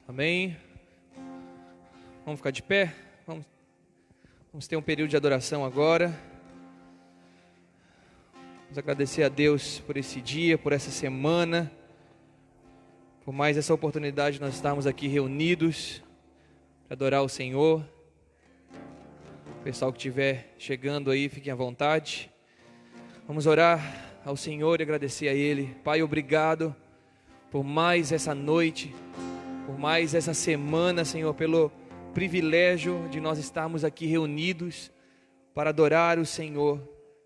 Amém? Vamos ficar de pé? Vamos ter um período de adoração agora. Vamos agradecer a Deus por esse dia, por essa semana, por mais essa oportunidade de nós estarmos aqui reunidos para adorar o Senhor. O pessoal que estiver chegando aí, fiquem à vontade. Vamos orar ao Senhor e agradecer a Ele. Pai, obrigado por mais essa noite, por mais essa semana, Senhor, pelo privilégio de nós estarmos aqui reunidos para adorar o Senhor,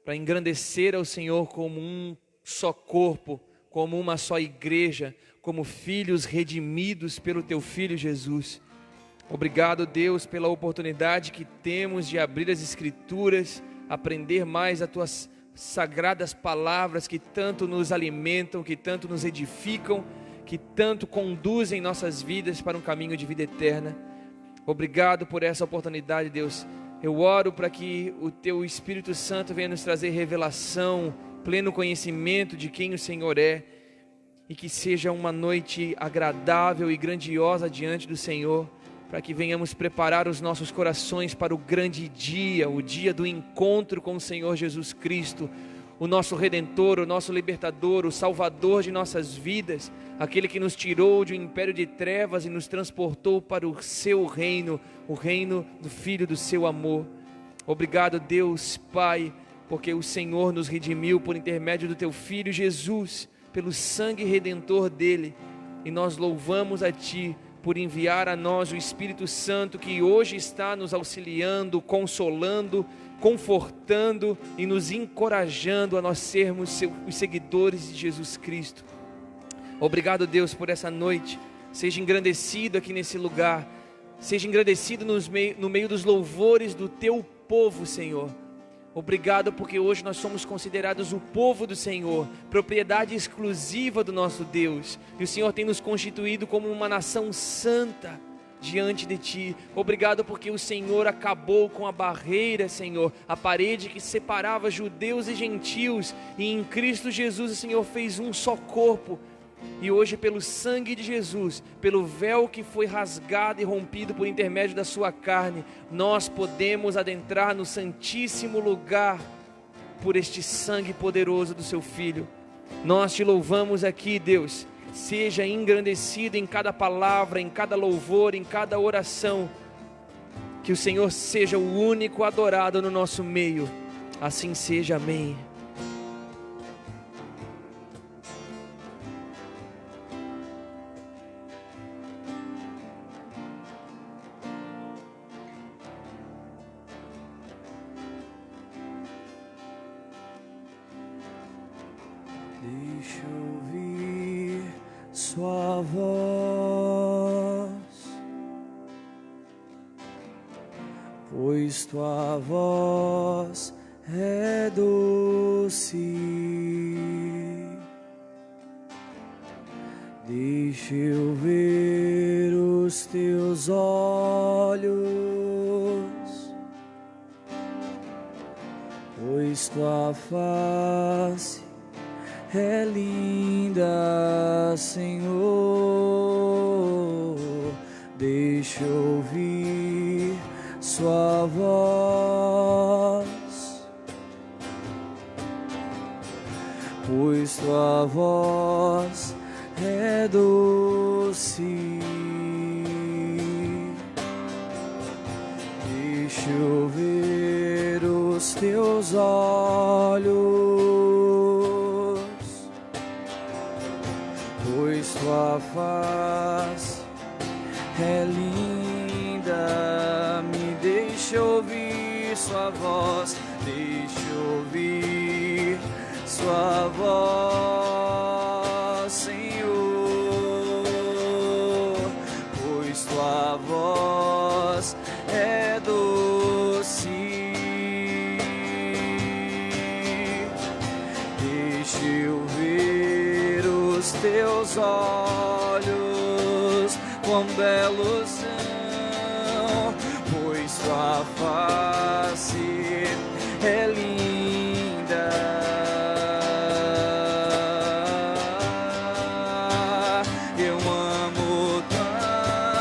para engrandecer ao Senhor como um só corpo, como uma só igreja, como filhos redimidos pelo Teu Filho Jesus. Obrigado, Deus, pela oportunidade que temos de abrir as Escrituras, aprender mais as Tuas sagradas palavras que tanto nos alimentam, que tanto nos edificam, que tanto conduzem nossas vidas para um caminho de vida eterna. Obrigado por essa oportunidade, Deus. Eu oro para que o Teu Espírito Santo venha nos trazer revelação, pleno conhecimento de quem o Senhor é, e que seja uma noite agradável e grandiosa diante do Senhor, para que venhamos preparar os nossos corações para o grande dia, o dia do encontro com o Senhor Jesus Cristo, o nosso Redentor, o nosso Libertador, o Salvador de nossas vidas, aquele que nos tirou de um império de trevas e nos transportou para o Seu reino, o reino do Filho do Seu amor. Obrigado, Deus Pai, porque o Senhor nos redimiu por intermédio do Teu Filho Jesus, pelo sangue redentor dEle, e nós louvamos a Ti por enviar a nós o Espírito Santo, que hoje está nos auxiliando, consolando, confortando e nos encorajando a nós sermos os seguidores de Jesus Cristo. Obrigado, Deus, por essa noite. Seja engrandecido aqui nesse lugar, seja engrandecido no meio dos louvores do Teu povo, Senhor. Obrigado porque hoje nós somos considerados o povo do Senhor, propriedade exclusiva do nosso Deus, e o Senhor tem nos constituído como uma nação santa diante de Ti. Obrigado porque o Senhor acabou com a barreira, Senhor, a parede que separava judeus e gentios, e em Cristo Jesus o Senhor fez um só corpo. E hoje, pelo sangue de Jesus, pelo véu que foi rasgado e rompido por intermédio da sua carne, nós podemos adentrar no santíssimo lugar por este sangue poderoso do seu Filho. Nós Te louvamos aqui, Deus. Seja engrandecido em cada palavra, em cada louvor, em cada oração. Que o Senhor seja o único adorado no nosso meio. Assim seja, amém. Deixa eu ouvir Sua voz, pois Tua voz é doce. Deixa eu ver os Teus olhos, pois Tua face é linda, Senhor. Deixa eu ouvir Sua voz, pois Tua voz é doce. Deixa eu ver os Teus olhos, pois Tua face é linda. Me deixa ouvir Sua voz, deixa ouvir Sua voz, Senhor, pois Tua voz é doce. Deixa eu ver os Teus olhos, quão belos são, pois Tua face é linda. Eu amo tanto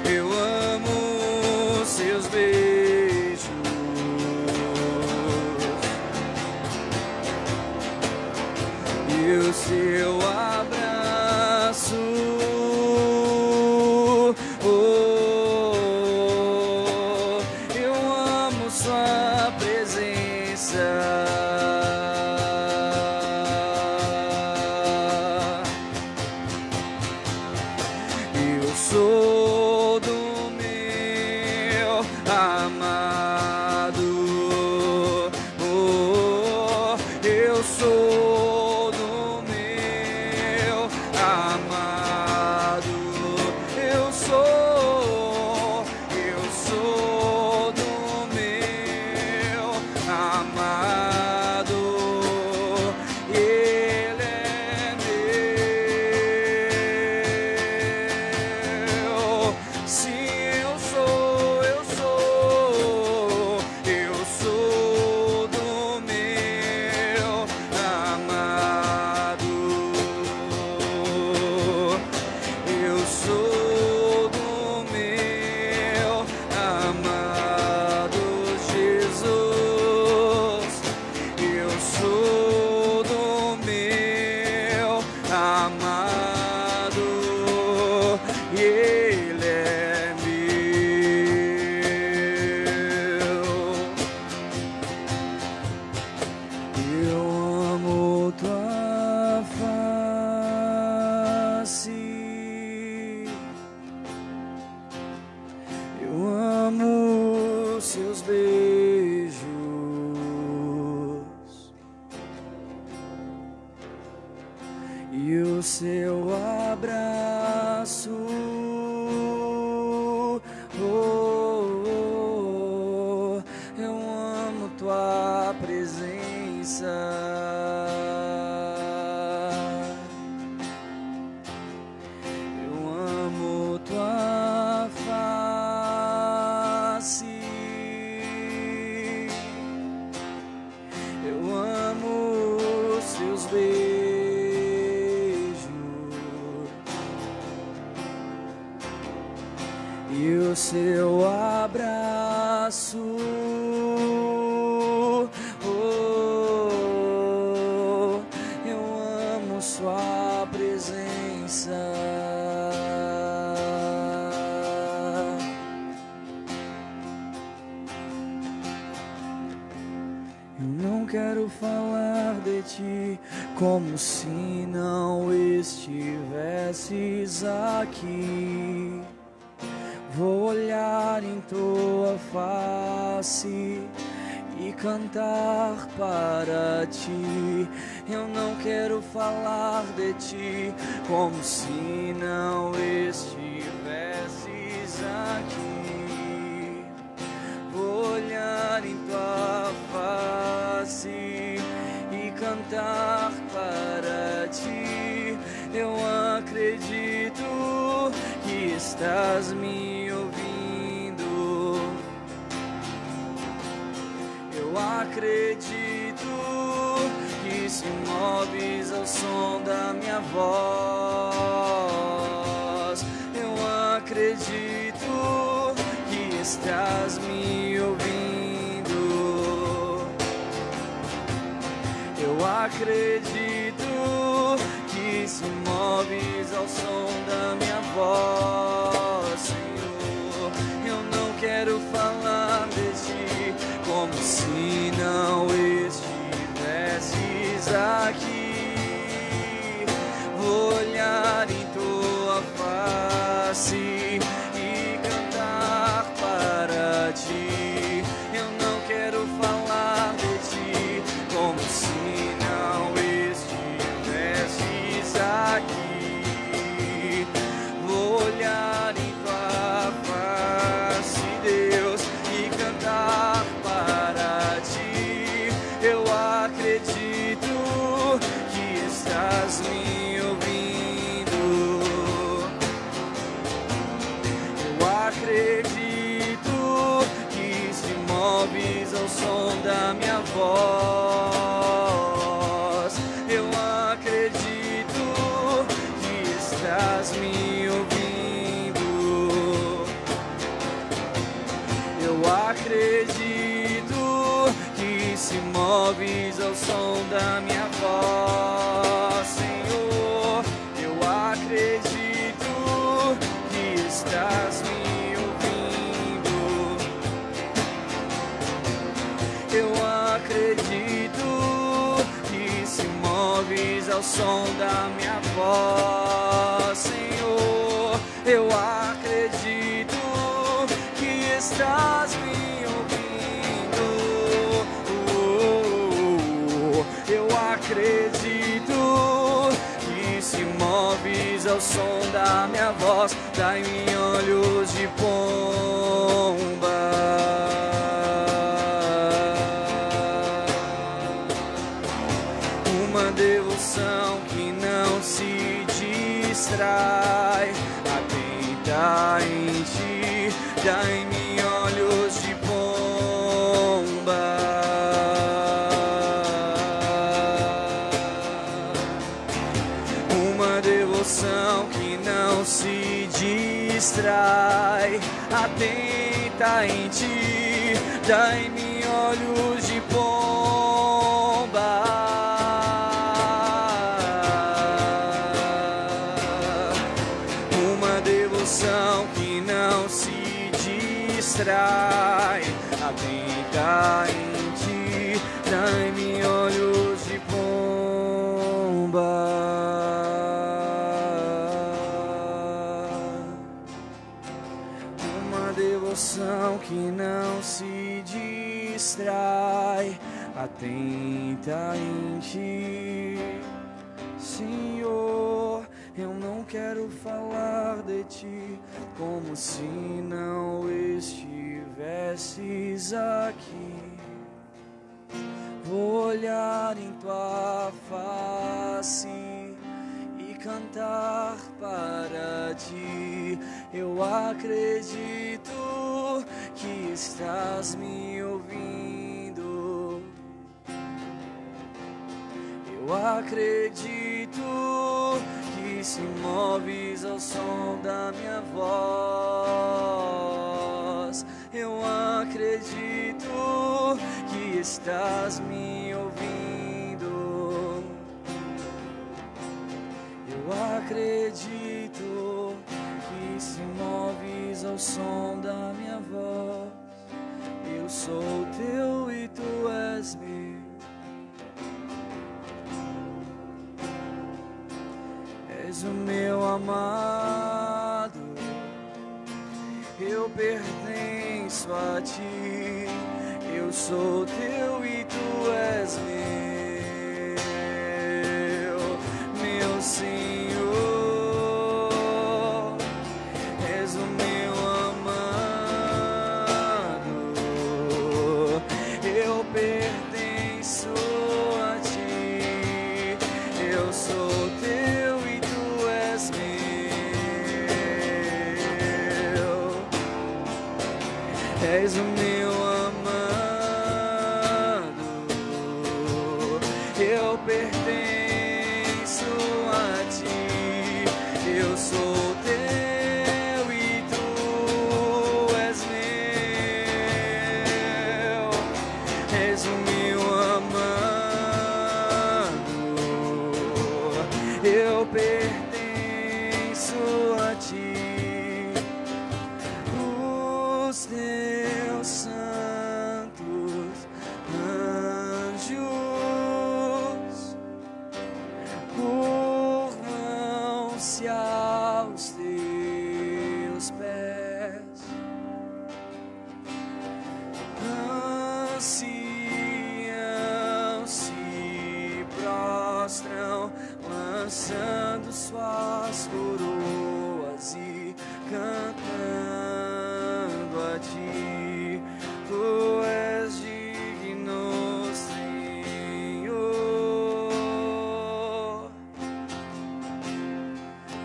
Eu amo seus beijos e o seu abraço. Eu amo sua presença. Eu sou do meu amado. Eu sou do meu amado. Eu sou do meu amado. Ele é meu. Sim, eu sou do meu amado. Eu sou do meu amado Jesus. Eu sou do meu amado e ele é meu. Eu amo tua face. Eu amo seus beijos e o seu abraço. Eu amo tua presença. Eu amo tua face. Eu amo seus beijos e o seu abraço. Eu amo sua presença. Eu não quero falar de ti como se não estivesses aqui. Vou olhar em tua face e cantar para ti. Eu não quero falar de ti como se não estivesses aqui. Vou olhar em tua face e cantar para ti. Eu acredito que estás me ouvindo. Eu acredito que se moves ao som da minha voz. Eu acredito que estás me ouvindo. Eu acredito que se moves ao som da minha voz, Senhor. Eu não quero falar de ti como se não estivesses aqui. Vou olhar em tua face e cantar para ti. Eu não quero falar de ti como se não estivesses aqui. Vou olhar moves ao som da minha voz, Senhor. Eu acredito que estás me ouvindo. Eu acredito que se moves ao som da minha voz, Senhor. Eu acredito que estás me ouvindo. Eu acredito que se moves ao som da minha voz. Dai-me olhos de pomba. Uma devoção que não se distrai, atenta em ti. Dai-me olhos de pomba. Uma devoção que não se distrai, atenta em ti. Dai-me olhos de pomba. Uma devoção que não se distrai, atenta em ti. Dai-me olhos de pomba. Uma devoção que não se distrai, atenta em ti. Senhor, eu não quero falar de ti como se não estivesses aqui. Vou olhar em tua face e cantar para ti. Eu acredito que estás me ouvindo. Eu acredito que se moves ao som da minha voz. Eu acredito que estás me ouvindo. Eu acredito que se moves ao som da minha voz. Eu sou teu e tu és meu. És o meu amado, eu pertenço a ti. Eu sou teu e tu és meu Senhor. És o meu amado, eu pertenço a ti. Eu sou teu e tu és meu. És o meu amado, eu pertenço a ti. Eu sou teu e tu és meu. És o meu amado, eu pertenço a ti. Os teus santos anjos curvam-se aos teus pés, anciãos se prostram, lançando suas coroas e cantando a ti. Tu és digno, Senhor.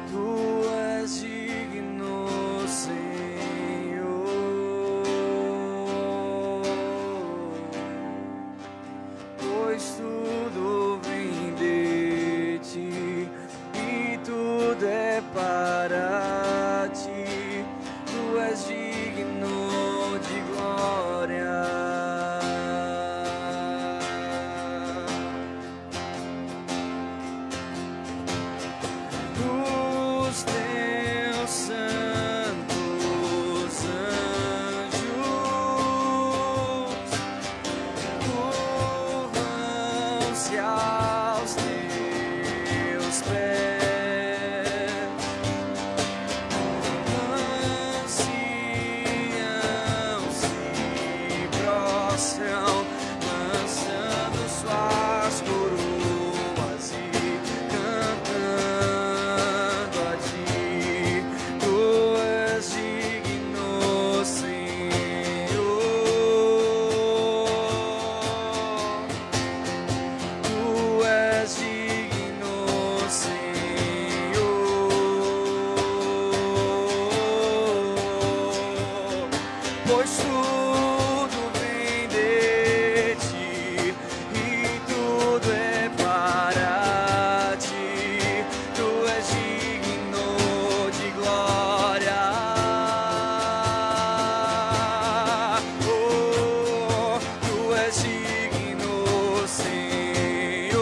Tu és digno, Senhor. Pois tudo vem de ti e tudo é para ti. Tu és digno pois tudo vem de ti e tudo é para ti. Tu és digno de glória. Oh, tu és digno, Senhor.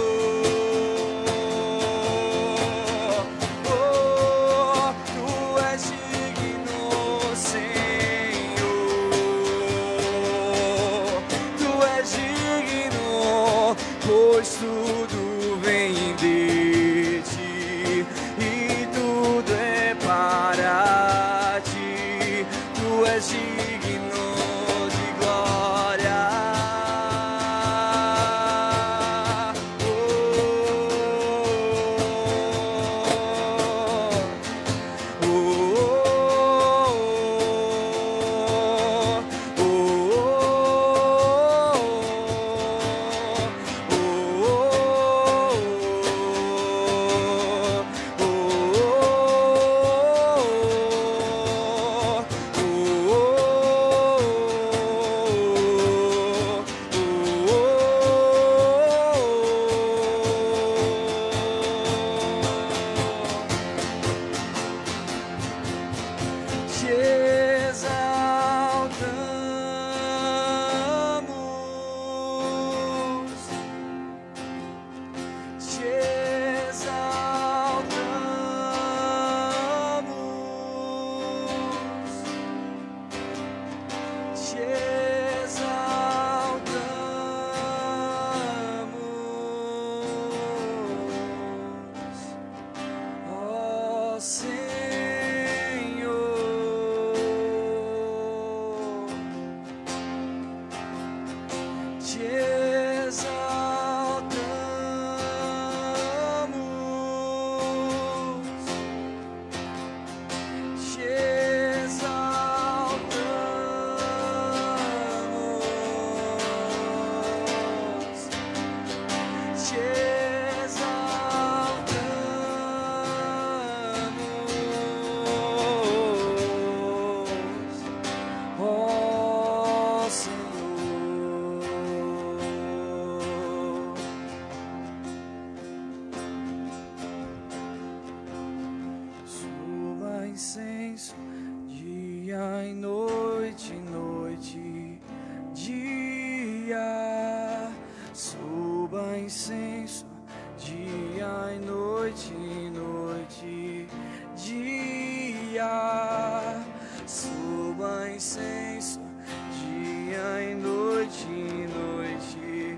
Oh, tu és digno, Senhor. Tu és digno, pois tudo vem de ti e tudo é para ti. Tu és digno de glória. Te exaltamos, te exaltamos, te exaltamos, ó Senhor. Te exaltamos, te exaltamos, te exaltamos, ó Senhor. Suba incenso, dia e noite, noite, dia. Suba incenso, dia e noite, noite, dia. Suba incenso, dia e noite, noite,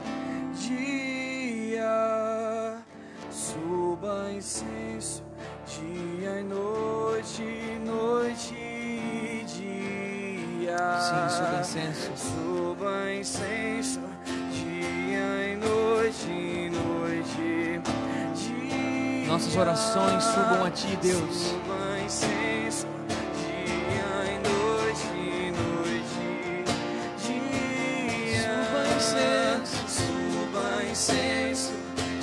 dia. Suba incenso, dia e noite, noite, dia. Sim, suba incenso. Suba incenso, dia e noite, noite, dia. Nossas orações subam a ti, Deus. Suba incenso, dia e noite, noite, dia. Suba incenso. Suba incenso,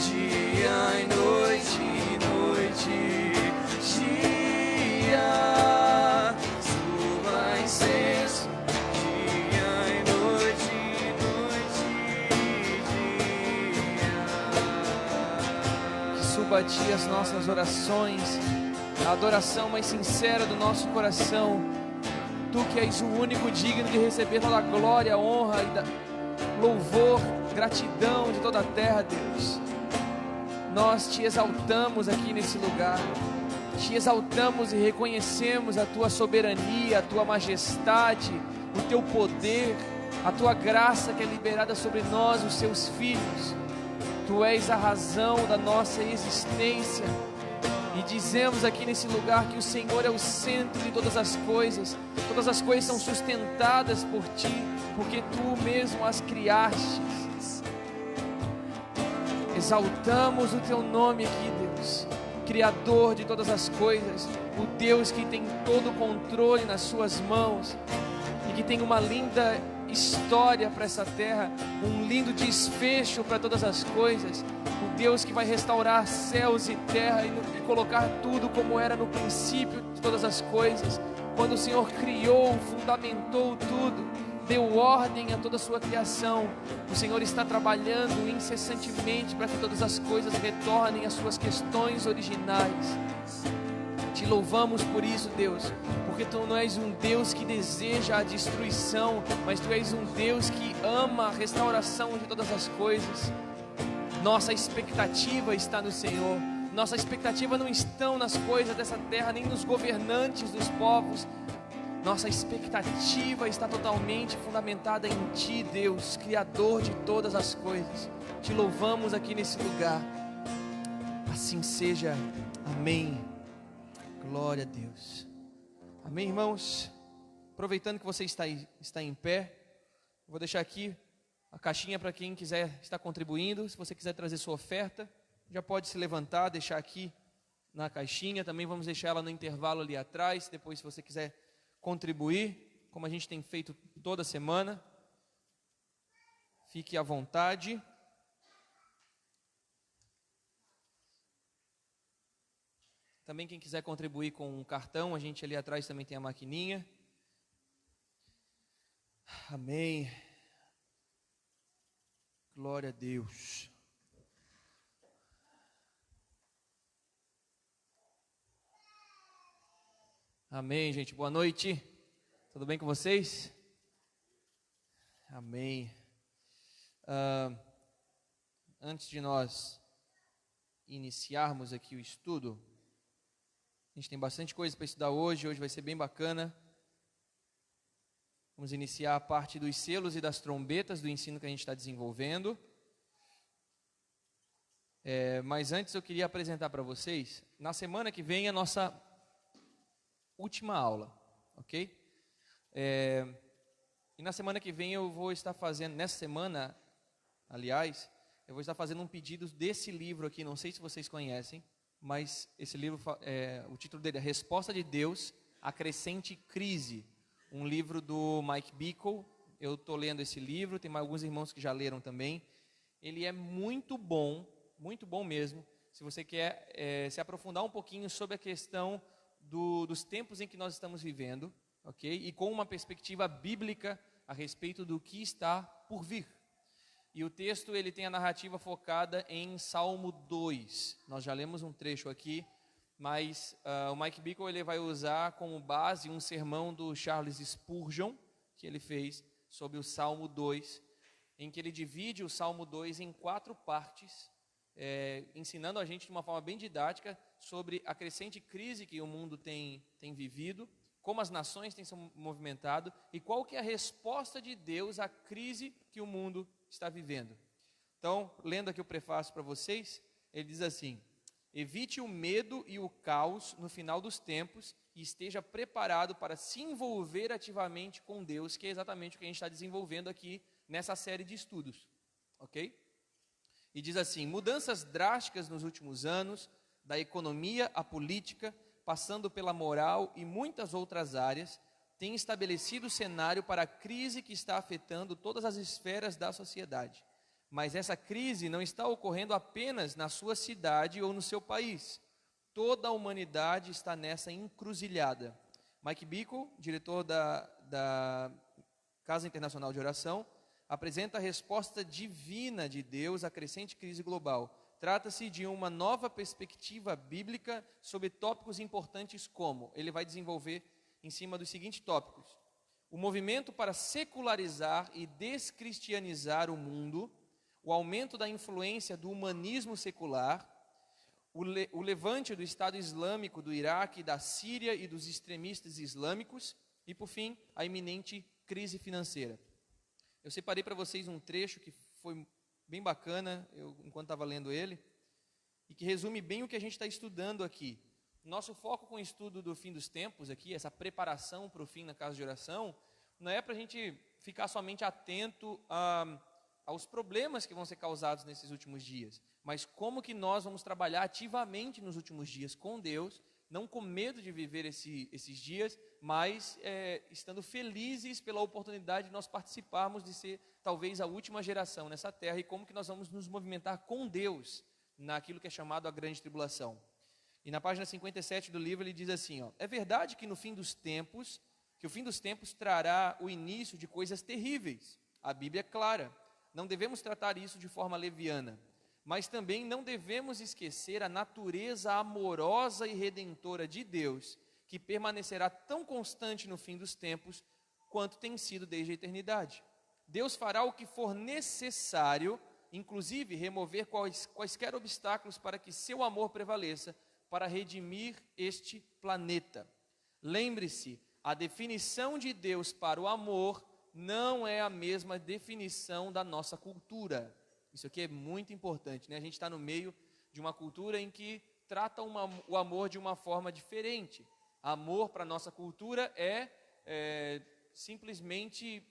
dia e noite, noite, dia. Suba incenso, dia e noite, noite, dia. Que suba a ti as nossas orações, a adoração mais sincera do nosso coração. Tu que és o único digno de receber toda a glória, honra e louvor, gratidão de toda a terra, Deus. Nós te exaltamos aqui nesse lugar, te exaltamos e reconhecemos a tua soberania, a tua majestade, o teu poder, a tua graça que é liberada sobre nós, os seus filhos. Tu és a razão da nossa existência. E dizemos aqui nesse lugar que o Senhor é o centro de todas as coisas são sustentadas por Ti, porque Tu mesmo as criaste. Exaltamos o Teu nome aqui, Deus, Criador de todas as coisas, o Deus que tem todo o controle nas Suas mãos e que tem uma linda história para essa terra, um lindo desfecho para todas as coisas. O Deus que vai restaurar céus e terra e colocar tudo como era no princípio de todas as coisas, quando o Senhor criou, fundamentou tudo, deu ordem a toda a sua criação, o Senhor está trabalhando incessantemente para que todas as coisas retornem às suas questões originais. Te louvamos por isso, Deus, porque Tu não és um Deus que deseja a destruição, mas Tu és um Deus que ama a restauração de todas as coisas. Nossa expectativa está no Senhor. Nossa expectativa não está nas coisas dessa terra, nem nos governantes dos povos. Nossa expectativa está totalmente fundamentada em Ti, Deus, Criador de todas as coisas. Te louvamos aqui nesse lugar. Assim seja. Amém. Glória a Deus. Amém, irmãos? Aproveitando que você está em pé, vou deixar aqui a caixinha para quem quiser estar contribuindo. Se você quiser trazer sua oferta, já pode se levantar, deixar aqui na caixinha. Também vamos deixar ela no intervalo ali atrás. Depois, se você quiser contribuir, como a gente tem feito toda semana, fique à vontade. Também quem quiser contribuir com um cartão, a gente ali atrás também tem a maquininha. Amém. Glória a Deus. Amém, gente. Boa noite. Tudo bem com vocês? Amém. Antes de nós iniciarmos aqui o estudo, a gente tem bastante coisa para estudar hoje. Hoje vai ser bem bacana. Vamos iniciar a parte dos selos e das trombetas do ensino que a gente está desenvolvendo. Mas antes eu queria apresentar para vocês, na semana que vem, a nossa última aula, ok? E na semana que vem eu vou estar fazendo, nessa semana, aliás, eu vou estar fazendo um pedido desse livro aqui, não sei se vocês conhecem, mas esse livro, o título dele é Resposta de Deus à Crescente Crise, um livro do Mike Bickle. Eu estou lendo esse livro, tem alguns irmãos que já leram também. Ele é muito bom mesmo, se você quer se aprofundar um pouquinho sobre a questão dos tempos em que nós estamos vivendo, ok? E com uma perspectiva bíblica a respeito do que está por vir. E o texto, ele tem a narrativa focada em Salmo 2. Nós já lemos um trecho aqui, mas o Mike Bickle, ele vai usar como base um sermão do Charles Spurgeon, que ele fez sobre o Salmo 2, em que ele divide o Salmo 2 em 4 partes, ensinando a gente de uma forma bem didática sobre a crescente crise que o mundo tem vivido, como as nações têm se movimentado e qual que é a resposta de Deus à crise que o mundo está vivendo. Então, lendo aqui o prefácio para vocês, ele diz assim: evite o medo e o caos no final dos tempos e esteja preparado para se envolver ativamente com Deus, que é exatamente o que a gente está desenvolvendo aqui nessa série de estudos, ok? E diz assim: mudanças drásticas nos últimos anos, da economia à política, passando pela moral e muitas outras áreas, têm estabelecido o cenário para a crise que está afetando todas as esferas da sociedade. Mas essa crise não está ocorrendo apenas na sua cidade ou no seu país. Toda a humanidade está nessa encruzilhada. Mike Bickle, diretor da Casa Internacional de Oração, apresenta a resposta divina de Deus à crescente crise global. Trata-se de uma nova perspectiva bíblica sobre tópicos importantes como, ele vai desenvolver em cima dos seguintes tópicos: o movimento para secularizar e descristianizar o mundo, o aumento da influência do humanismo secular, o levante do Estado Islâmico do Iraque, da Síria e dos extremistas islâmicos, e por fim, a iminente crise financeira. Eu separei para vocês um trecho que foi bem bacana, enquanto estava lendo ele, e que resume bem o que a gente está estudando aqui. Nosso foco com o estudo do fim dos tempos aqui, essa preparação para o fim na casa de oração, não é para a gente ficar somente atento aos problemas que vão ser causados nesses últimos dias, mas como que nós vamos trabalhar ativamente nos últimos dias com Deus, não com medo de viver esses dias, mas estando felizes pela oportunidade de nós participarmos de ser talvez a última geração nessa terra, e como que nós vamos nos movimentar com Deus naquilo que é chamado a grande tribulação. E na página 57 do livro ele diz assim, ó: é verdade que o fim dos tempos trará o início de coisas terríveis. A Bíblia é clara. Não devemos tratar isso de forma leviana. Mas também não devemos esquecer a natureza amorosa e redentora de Deus, que permanecerá tão constante no fim dos tempos quanto tem sido desde a eternidade. Deus fará o que for necessário, inclusive remover quaisquer obstáculos para que seu amor prevaleça, para redimir este planeta. Lembre-se, a definição de Deus para o amor não é a mesma definição da nossa cultura. Isso aqui é muito importante, né? A gente está no meio de uma cultura em que trata o amor de uma forma diferente. Amor para a nossa cultura é simplesmente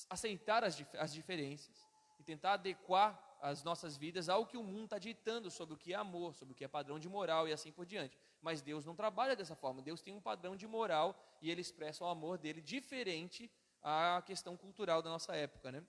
aceitar as diferenças e tentar adequar as nossas vidas ao que o mundo está ditando sobre o que é amor, sobre o que é padrão de moral e assim por diante. Mas Deus não trabalha dessa forma. Deus tem um padrão de moral e Ele expressa o amor dele diferente à questão cultural da nossa época, né?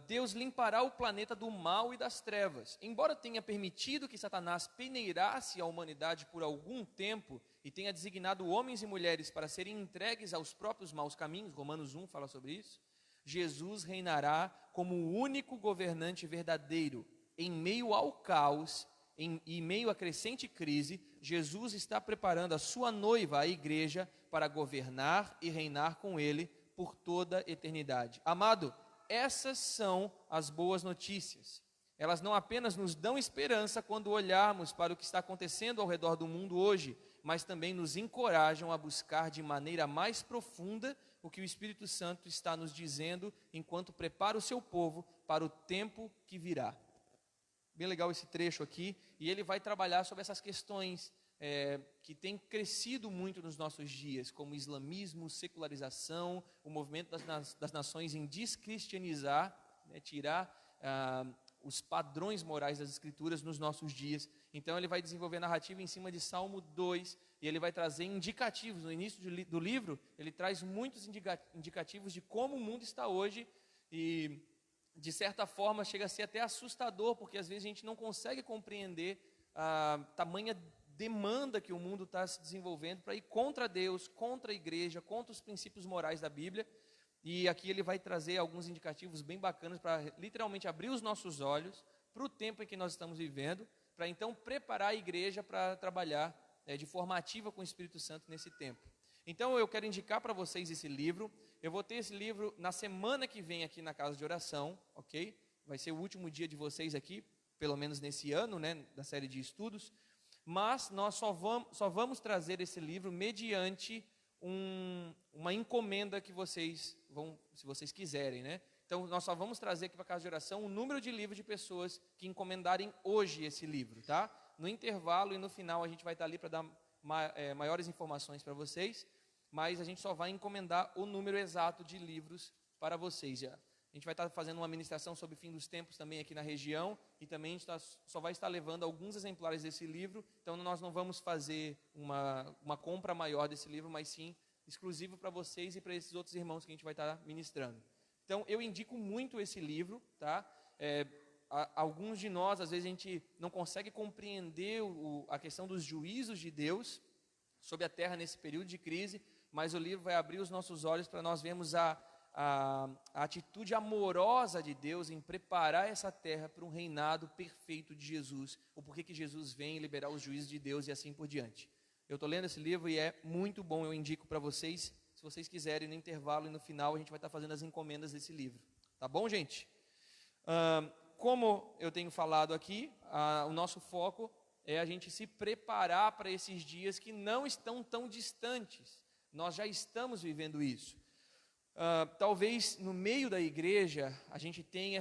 Deus limpará o planeta do mal e das trevas. Embora tenha permitido que Satanás peneirasse a humanidade por algum tempo e tenha designado homens e mulheres para serem entregues aos próprios maus caminhos, Romanos 1 fala sobre isso, Jesus reinará como o único governante verdadeiro. Em meio ao caos, em meio à crescente crise, Jesus está preparando a sua noiva, a igreja, para governar e reinar com ele por toda a eternidade. Amado, essas são as boas notícias. Elas não apenas nos dão esperança quando olharmos para o que está acontecendo ao redor do mundo hoje, mas também nos encorajam a buscar de maneira mais profunda o que o Espírito Santo está nos dizendo enquanto prepara o seu povo para o tempo que virá. Bem legal esse trecho aqui, e ele vai trabalhar sobre essas questões que têm crescido muito nos nossos dias, como islamismo, secularização, o movimento das nações em descristianizar, né, tirar os padrões morais das Escrituras nos nossos dias. Então ele vai desenvolver narrativa em cima de Salmo 2, e ele vai trazer indicativos. No início do livro, ele traz muitos indicativos de como o mundo está hoje, e de certa forma chega a ser até assustador, porque às vezes a gente não consegue compreender a tamanha demanda que o mundo está se desenvolvendo para ir contra Deus, contra a igreja, contra os princípios morais da Bíblia. E aqui ele vai trazer alguns indicativos bem bacanas para literalmente abrir os nossos olhos para o tempo em que nós estamos vivendo, para então preparar a igreja para trabalhar de forma ativa com o Espírito Santo nesse tempo. Então eu quero indicar para vocês esse livro. Eu vou ter esse livro na semana que vem aqui na casa de oração, ok? Vai ser o último dia de vocês aqui, pelo menos nesse ano, né, da série de estudos. Mas nós só vamos trazer esse livro mediante uma encomenda que vocês vão, se vocês quiserem, né? Então nós só vamos trazer aqui para a casa de oração o número de livros de pessoas que encomendarem hoje esse livro, tá? No intervalo e no final a gente vai estar ali para dar maiores informações para vocês, mas a gente só vai encomendar o número exato de livros para vocês já. A gente vai estar fazendo uma ministração sobre o fim dos tempos também aqui na região, e também a gente só vai estar levando alguns exemplares desse livro. Então nós não vamos fazer uma compra maior desse livro, mas sim exclusivo para vocês e para esses outros irmãos que a gente vai estar ministrando. Então eu indico muito esse livro, tá? Alguns de nós, às vezes a gente não consegue compreender a questão dos juízos de Deus sobre a terra nesse período de crise, mas o livro vai abrir os nossos olhos para nós vermos a atitude amorosa de Deus em preparar essa terra para um reinado perfeito de Jesus, o porquê que Jesus vem liberar os juízos de Deus e assim por diante. Eu estou lendo esse livro e é muito bom, eu indico para vocês, se vocês quiserem, no intervalo e no final a gente vai estar fazendo as encomendas desse livro. Tá bom, gente? Como eu tenho falado aqui, o nosso foco é a gente se preparar para esses dias que não estão tão distantes. Nós já estamos vivendo isso. Talvez no meio da igreja a gente tenha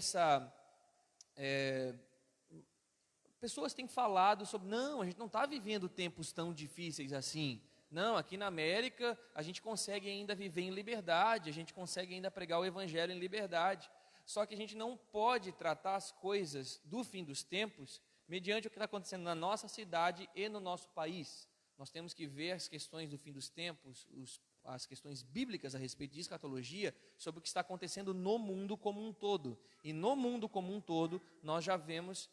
pessoas têm falado sobre, não, a gente não está vivendo tempos tão difíceis assim. Não, aqui na América a gente consegue ainda viver em liberdade, a gente consegue ainda pregar o evangelho em liberdade. Só que a gente não pode tratar as coisas do fim dos tempos mediante o que está acontecendo na nossa cidade e no nosso país. Nós temos que ver as questões do fim dos tempos, as questões bíblicas a respeito de escatologia, sobre o que está acontecendo no mundo como um todo. E no mundo como um todo, nós já vemos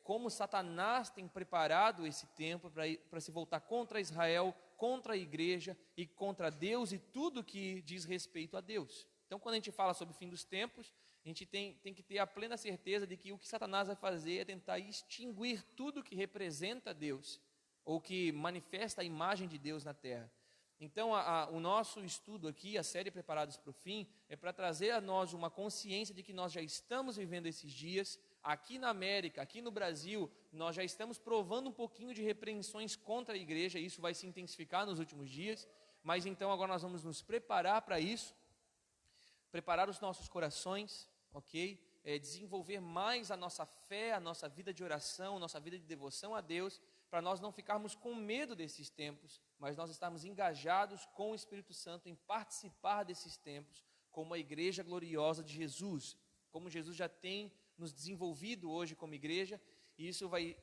como Satanás tem preparado esse tempo para se voltar contra Israel, contra a igreja e contra Deus e tudo que diz respeito a Deus. Então, quando a gente fala sobre o fim dos tempos, a gente tem que ter a plena certeza de que o que Satanás vai fazer é tentar extinguir tudo que representa Deus, ou que manifesta a imagem de Deus na terra. Então, o nosso estudo aqui, a série Preparados para o Fim, é para trazer a nós uma consciência de que nós já estamos vivendo esses dias. Aqui na América, aqui no Brasil, nós já estamos provando um pouquinho de repreensões contra a igreja, e isso vai se intensificar nos últimos dias, mas então agora nós vamos nos preparar para isso, preparar os nossos corações, ok? Desenvolver mais a nossa fé, a nossa vida de oração, a nossa vida de devoção a Deus, para nós não ficarmos com medo desses tempos, mas nós estarmos engajados com o Espírito Santo em participar desses tempos, como a igreja gloriosa de Jesus, como Jesus já tem nos desenvolvido hoje como igreja, e isso vai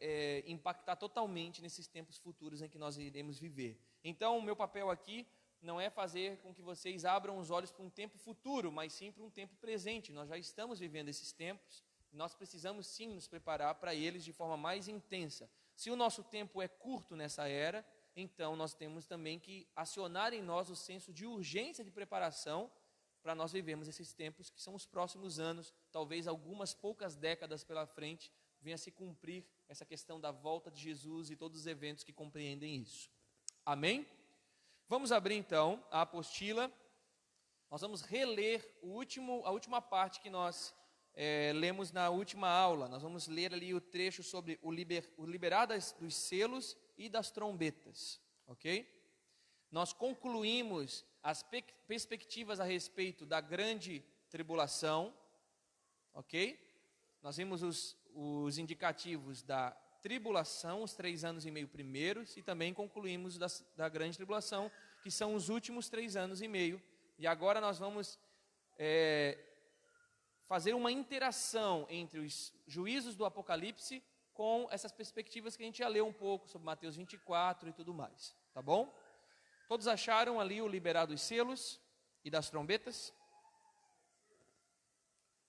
impactar totalmente nesses tempos futuros em que nós iremos viver. Então, o meu papel aqui não é fazer com que vocês abram os olhos para um tempo futuro, mas sim para um tempo presente. Nós já estamos vivendo esses tempos, nós precisamos sim nos preparar para eles de forma mais intensa. Se o nosso tempo é curto nessa era, então nós temos também que acionar em nós o senso de urgência de preparação para nós vivermos esses tempos que são os próximos anos, talvez algumas poucas décadas pela frente, venha se cumprir essa questão da volta de Jesus e todos os eventos que compreendem isso. Amém? Vamos abrir então a apostila, nós vamos reler a última parte que nós lemos na última aula. Nós vamos ler ali o trecho sobre o liberar dos selos e das trombetas, ok? Nós concluímos as perspectivas a respeito da grande tribulação, ok? Nós vimos os indicativos da tribulação, os 3 anos e meio primeiros, e também concluímos da grande tribulação, que são os últimos 3 anos e meio. E agora nós vamos fazer uma interação entre os juízos do Apocalipse com essas perspectivas que a gente já leu um pouco sobre Mateus 24 e tudo mais, tá bom? Todos acharam ali o liberar dos selos e das trombetas?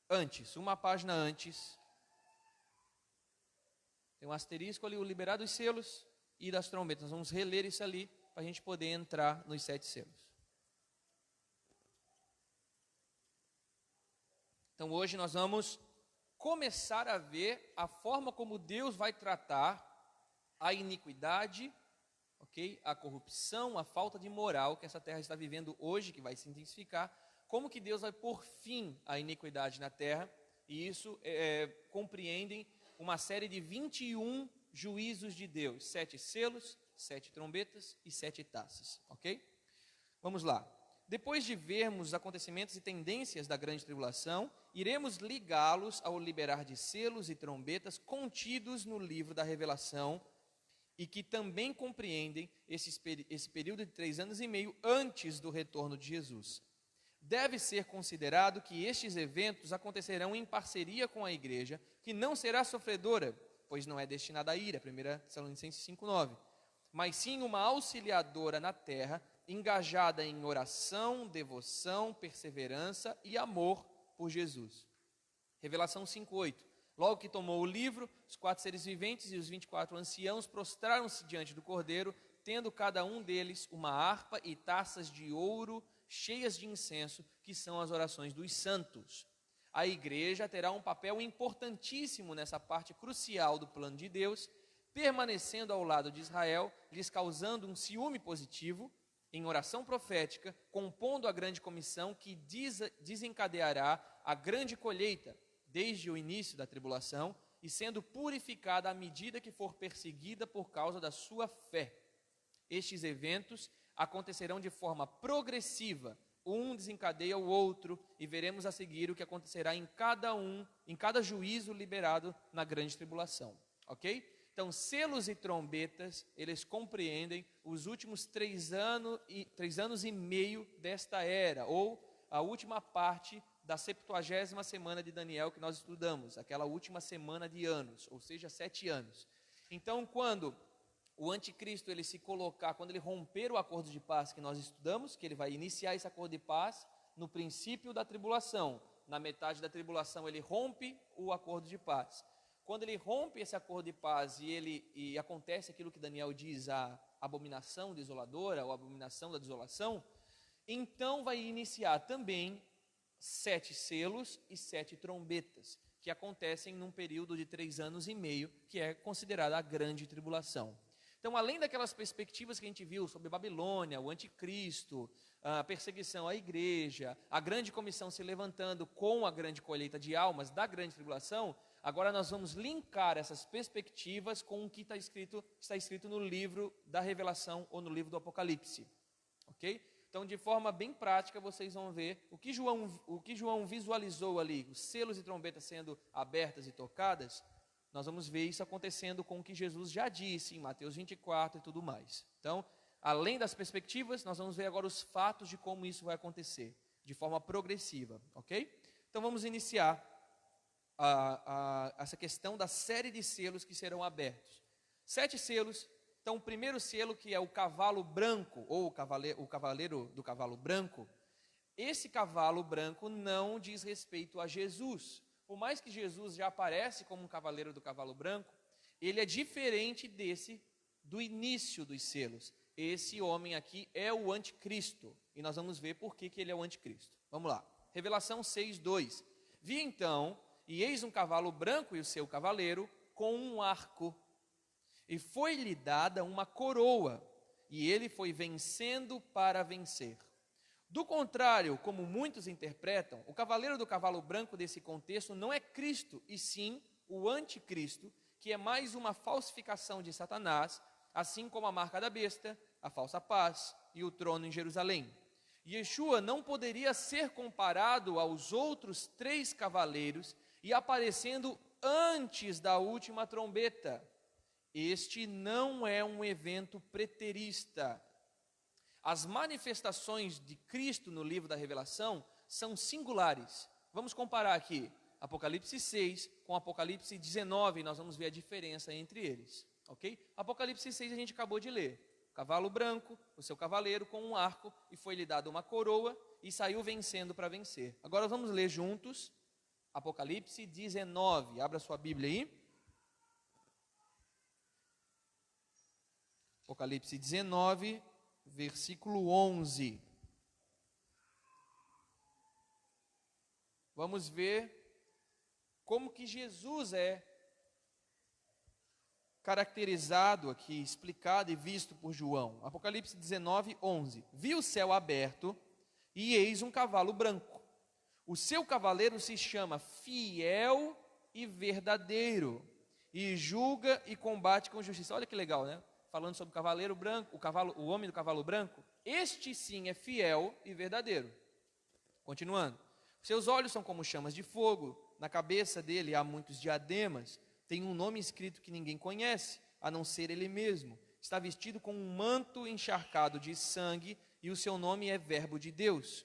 Antes, uma página antes, tem um asterisco ali, o liberar dos selos e das trombetas. Nós vamos reler isso ali para a gente poder entrar nos 7 selos. Então hoje nós vamos começar a ver a forma como Deus vai tratar a iniquidade, ok? A corrupção, a falta de moral que essa terra está vivendo hoje, que vai se intensificar, como que Deus vai pôr fim à iniquidade na terra, e isso compreendem uma série de 21 juízos de Deus, 7 selos, 7 trombetas e 7 taças, ok? Vamos lá. Depois de vermos os acontecimentos e tendências da grande tribulação, iremos ligá-los ao liberar de selos e trombetas contidos no livro da Revelação, e que também compreendem esse período de 3 anos e meio antes do retorno de Jesus. Deve ser considerado que estes eventos acontecerão em parceria com a igreja, que não será sofredora, pois não é destinada à ira, 1 Tessalonicenses 5,9, mas sim uma auxiliadora na terra, engajada em oração, devoção, perseverança e amor por Jesus. Revelação 5,8. Logo que tomou o livro, os 4 seres viventes e os 24 anciãos prostraram-se diante do Cordeiro, tendo cada um deles uma harpa e taças de ouro cheias de incenso, que são as orações dos santos. A igreja terá um papel importantíssimo nessa parte crucial do plano de Deus, permanecendo ao lado de Israel, lhes causando um ciúme positivo, em oração profética, compondo a grande comissão que desencadeará a grande colheita, desde o início da tribulação, e sendo purificada à medida que for perseguida por causa da sua fé. Estes eventos acontecerão de forma progressiva, um desencadeia o outro, e veremos a seguir o que acontecerá em cada juízo liberado na grande tribulação, ok? Então, selos e trombetas, eles compreendem os últimos 3 anos e meio desta era, ou a última parte da 70ª semana de Daniel que nós estudamos, aquela última semana de anos, ou seja, 7 anos. Então, quando o anticristo ele se colocar, quando ele romper o acordo de paz que nós estudamos, que ele vai iniciar esse acordo de paz no princípio da tribulação, na metade da tribulação ele rompe o acordo de paz. quando ele rompe esse acordo de paz e acontece aquilo que Daniel diz, a abominação desoladora, ou abominação da desolação, então vai iniciar também 7 selos e 7 trombetas, que acontecem num período de 3 anos e meio, que é considerada a grande tribulação. Então, além daquelas perspectivas que a gente viu sobre Babilônia, o anticristo, a perseguição à igreja, a grande comissão se levantando com a grande colheita de almas da grande tribulação, agora nós vamos linkar essas perspectivas com o que está escrito no livro da Revelação ou no livro do Apocalipse. Ok? Então, de forma bem prática, vocês vão ver o que João visualizou ali, os selos e trombetas sendo abertas e tocadas. Nós vamos ver isso acontecendo com o que Jesus já disse em Mateus 24 e tudo mais. Então, além das perspectivas, nós vamos ver agora os fatos de como isso vai acontecer, de forma progressiva, ok? Então, vamos iniciar essa questão da série de selos que serão abertos. 7 selos. Então, o primeiro selo, que é o cavalo branco, ou o cavaleiro do cavalo branco, esse cavalo branco não diz respeito a Jesus. Por mais que Jesus já aparece como um cavaleiro do cavalo branco, ele é diferente do início dos selos. Esse homem aqui é o anticristo, e nós vamos ver por que ele é o anticristo. Vamos lá, Revelação 6:2. Vi então, e eis um cavalo branco e o seu cavaleiro, com um arco, e foi-lhe dada uma coroa, e ele foi vencendo para vencer. Do contrário, como muitos interpretam, o cavaleiro do cavalo branco desse contexto não é Cristo, e sim o anticristo, que é mais uma falsificação de Satanás, assim como a marca da besta, a falsa paz e o trono em Jerusalém. Yeshua não poderia ser comparado aos outros 3 cavaleiros e aparecendo antes da última trombeta. Este não é um evento preterista. As manifestações de Cristo no livro da Revelação são singulares. Vamos comparar aqui Apocalipse 6 com Apocalipse 19, e nós vamos ver a diferença entre eles, ok? Apocalipse 6 a gente acabou de ler. Cavalo branco, o seu cavaleiro com um arco, e foi-lhe dada uma coroa, e saiu vencendo para vencer. Agora vamos ler juntos Apocalipse 19, abra sua Bíblia aí. Apocalipse 19, versículo 11. Vamos ver como que Jesus é caracterizado aqui, explicado e visto por João. Apocalipse 19, 11. Vi o céu aberto e eis um cavalo branco. O seu cavaleiro se chama Fiel e Verdadeiro, e julga e combate com justiça. Olha que legal, né? Falando sobre o cavaleiro branco, o homem do cavalo branco, este sim é fiel e verdadeiro. Continuando, seus olhos são como chamas de fogo, na cabeça dele há muitos diademas, tem um nome escrito que ninguém conhece, a não ser ele mesmo. Está vestido com um manto encharcado de sangue, e o seu nome é Verbo de Deus.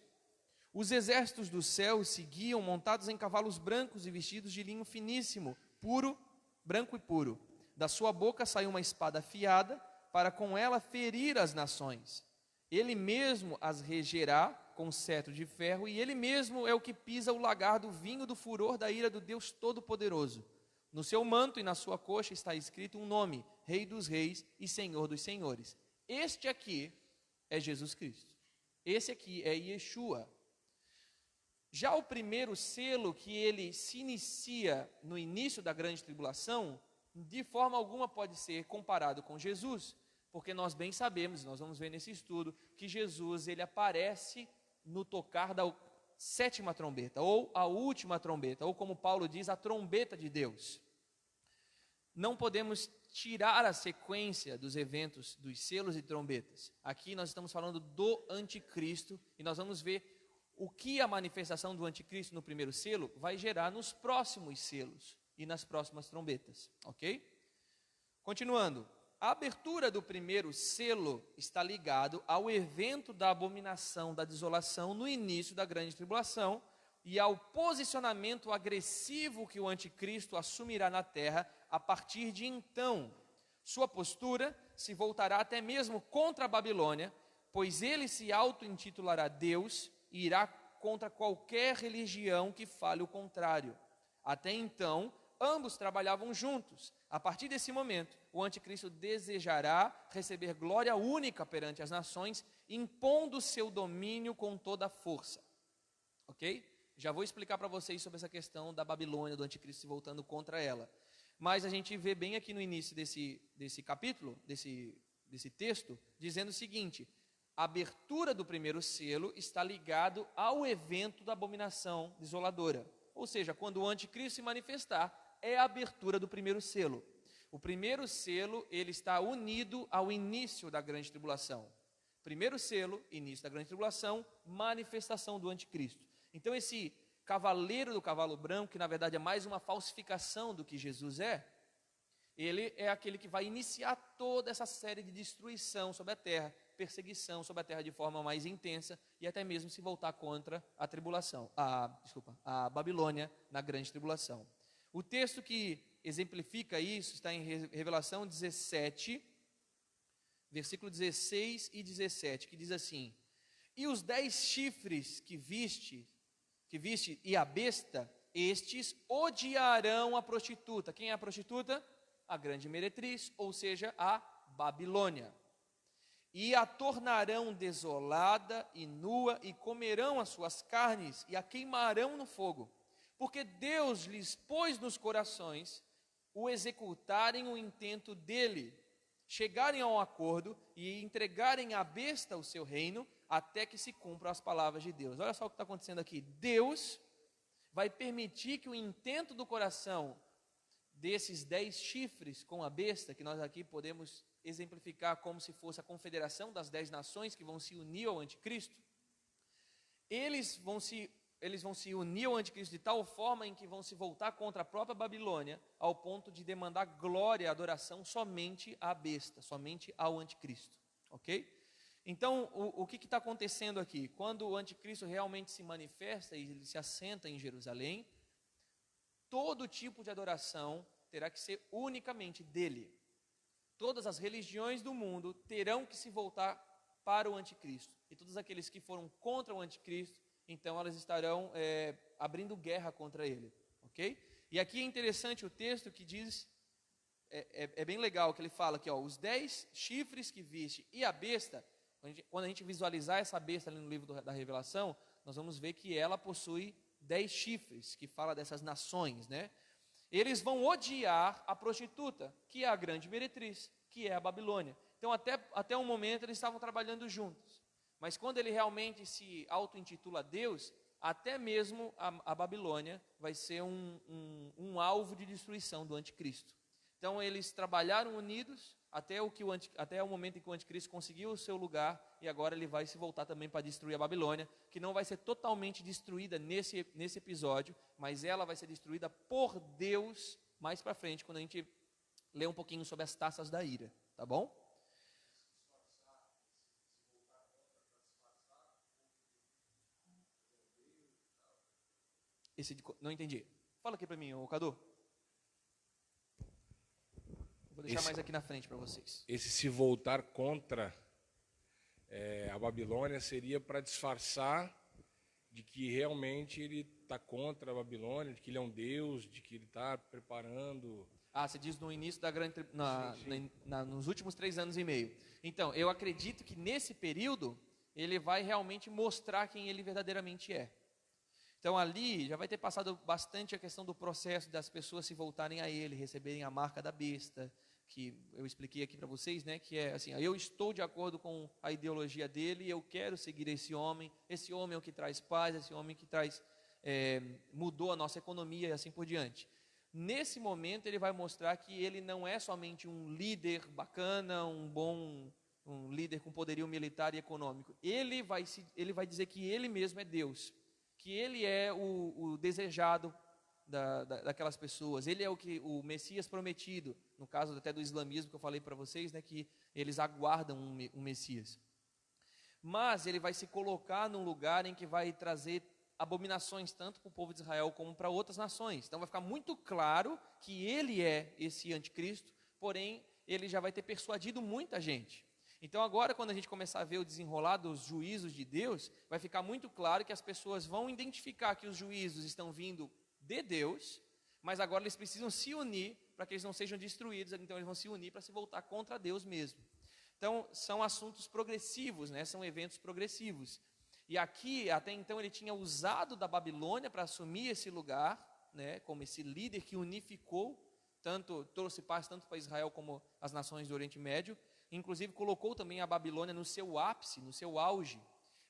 Os exércitos do céu seguiam montados em cavalos brancos e vestidos de linho finíssimo, puro, branco e puro. Da sua boca saiu uma espada afiada, para com ela ferir as nações. Ele mesmo as regerá com cetro de ferro, e ele mesmo é o que pisa o lagar do vinho do furor da ira do Deus Todo-Poderoso. No seu manto e na sua coxa está escrito um nome: Rei dos Reis e Senhor dos Senhores. Este aqui é Jesus Cristo. Esse aqui é Yeshua. Já o primeiro selo, que ele se inicia no início da grande tribulação, de forma alguma pode ser comparado com Jesus, porque nós bem sabemos, nós vamos ver nesse estudo, que Jesus ele aparece no tocar da 7ª trombeta, ou a última trombeta, ou como Paulo diz, a trombeta de Deus. Não podemos tirar a sequência dos eventos, dos selos e trombetas. Aqui nós estamos falando do anticristo, e nós vamos ver o que a manifestação do anticristo no primeiro selo vai gerar nos próximos selos e nas próximas trombetas, ok? Continuando, a abertura do primeiro selo está ligado ao evento da abominação da desolação no início da grande tribulação e ao posicionamento agressivo que o anticristo assumirá na terra a partir de então. Sua postura se voltará até mesmo contra a Babilônia, pois ele se auto-intitulará Deus e irá contra qualquer religião que fale o contrário. Até então, ambos trabalhavam juntos. A partir desse momento, o anticristo desejará receber glória única perante as nações, impondo seu domínio com toda a força. Ok? Já vou explicar para vocês sobre essa questão da Babilônia, do anticristo se voltando contra ela. Mas a gente vê bem aqui no início desse capítulo, desse texto, dizendo o seguinte: a abertura do primeiro selo está ligado ao evento da abominação desoladora. Ou seja, quando o anticristo se manifestar, é a abertura do primeiro selo. O primeiro selo, ele está unido ao início da grande tribulação. Primeiro selo, início da grande tribulação, manifestação do anticristo. Então esse cavaleiro do cavalo branco, que na verdade é mais uma falsificação do que Jesus é, ele é aquele que vai iniciar toda essa série de destruição sobre a terra, perseguição sobre a terra de forma mais intensa e até mesmo se voltar contra a a Babilônia na grande tribulação. O texto que exemplifica isso está em Revelação 17, versículo 16 e 17, que diz assim: e os 10 chifres que viste e a besta, estes odiarão a prostituta. Quem é a prostituta? A grande meretriz, ou seja, a Babilônia. E a tornarão desolada e nua, e comerão as suas carnes, e a queimarão no fogo. Porque Deus lhes pôs nos corações o executarem o intento dele, chegarem a um acordo e entregarem à besta o seu reino, até que se cumpram as palavras de Deus. Olha só o que está acontecendo aqui. Deus vai permitir que o intento do coração desses 10 chifres com a besta, que nós aqui podemos exemplificar como se fosse a confederação das 10 nações que vão se unir ao anticristo, eles vão se unir ao anticristo de tal forma em que vão se voltar contra a própria Babilônia, ao ponto de demandar glória e adoração somente à besta, somente ao anticristo, ok? Então, o que está acontecendo aqui? Quando o anticristo realmente se manifesta e ele se assenta em Jerusalém, todo tipo de adoração terá que ser unicamente dele. Todas as religiões do mundo terão que se voltar para o anticristo. E todos aqueles que foram contra o anticristo, então elas estarão abrindo guerra contra ele. Ok? E aqui é interessante o texto que diz, é bem legal que ele fala aqui, ó, os 10 chifres que viste e a besta. Quando a gente visualizar essa besta ali no livro da Revelação, nós vamos ver que ela possui 10 chifres, que fala dessas nações, né? Eles vão odiar a prostituta, que é a grande meretriz, que é a Babilônia. Então, até um momento, eles estavam trabalhando juntos. Mas quando ele realmente se auto-intitula Deus, até mesmo a Babilônia vai ser um alvo de destruição do anticristo. Então, eles trabalharam unidos até o momento em que o anticristo conseguiu o seu lugar, e agora ele vai se voltar também para destruir a Babilônia, que não vai ser totalmente destruída nesse episódio, mas ela vai ser destruída por Deus mais para frente, quando a gente lê um pouquinho sobre as taças da ira, tá bom? Não entendi. Fala aqui para mim, Cadu. Vou deixar mais aqui na frente para vocês. Esse se voltar contra a Babilônia seria para disfarçar de que realmente ele está contra a Babilônia, de que ele é um deus, de que ele está preparando... Você diz no início da grande... nos últimos 3 anos e meio. Então, eu acredito que nesse período, ele vai realmente mostrar quem ele verdadeiramente é. Então, ali já vai ter passado bastante a questão do processo das pessoas se voltarem a ele, receberem a marca da besta, que eu expliquei aqui para vocês, né? Que é assim, eu estou de acordo com a ideologia dele, eu quero seguir esse homem é o que traz paz, esse homem que mudou a nossa economia e assim por diante. Nesse momento, ele vai mostrar que ele não é somente um líder bacana, um líder com poderio militar e econômico. Ele vai dizer que ele mesmo é Deus, que ele é o desejado daquelas pessoas, ele é o Messias prometido, no caso até do islamismo que eu falei para vocês, né, que eles aguardam um Messias. Mas ele vai se colocar num lugar em que vai trazer abominações tanto para o povo de Israel como para outras nações. Então vai ficar muito claro que ele é esse anticristo, porém ele já vai ter persuadido muita gente. Então agora, quando a gente começar a ver o desenrolar dos juízos de Deus, vai ficar muito claro que as pessoas vão identificar que os juízos estão vindo de Deus, Mas agora eles precisam se unir para que eles não sejam destruídos, então eles vão se unir para se voltar contra Deus mesmo. Então, são assuntos progressivos, né? São eventos progressivos. E aqui, até então, ele tinha usado da Babilônia para assumir esse lugar, né? Como esse líder que unificou, trouxe paz tanto para Israel como as nações do Oriente Médio. Inclusive, colocou também a Babilônia no seu ápice, no seu auge.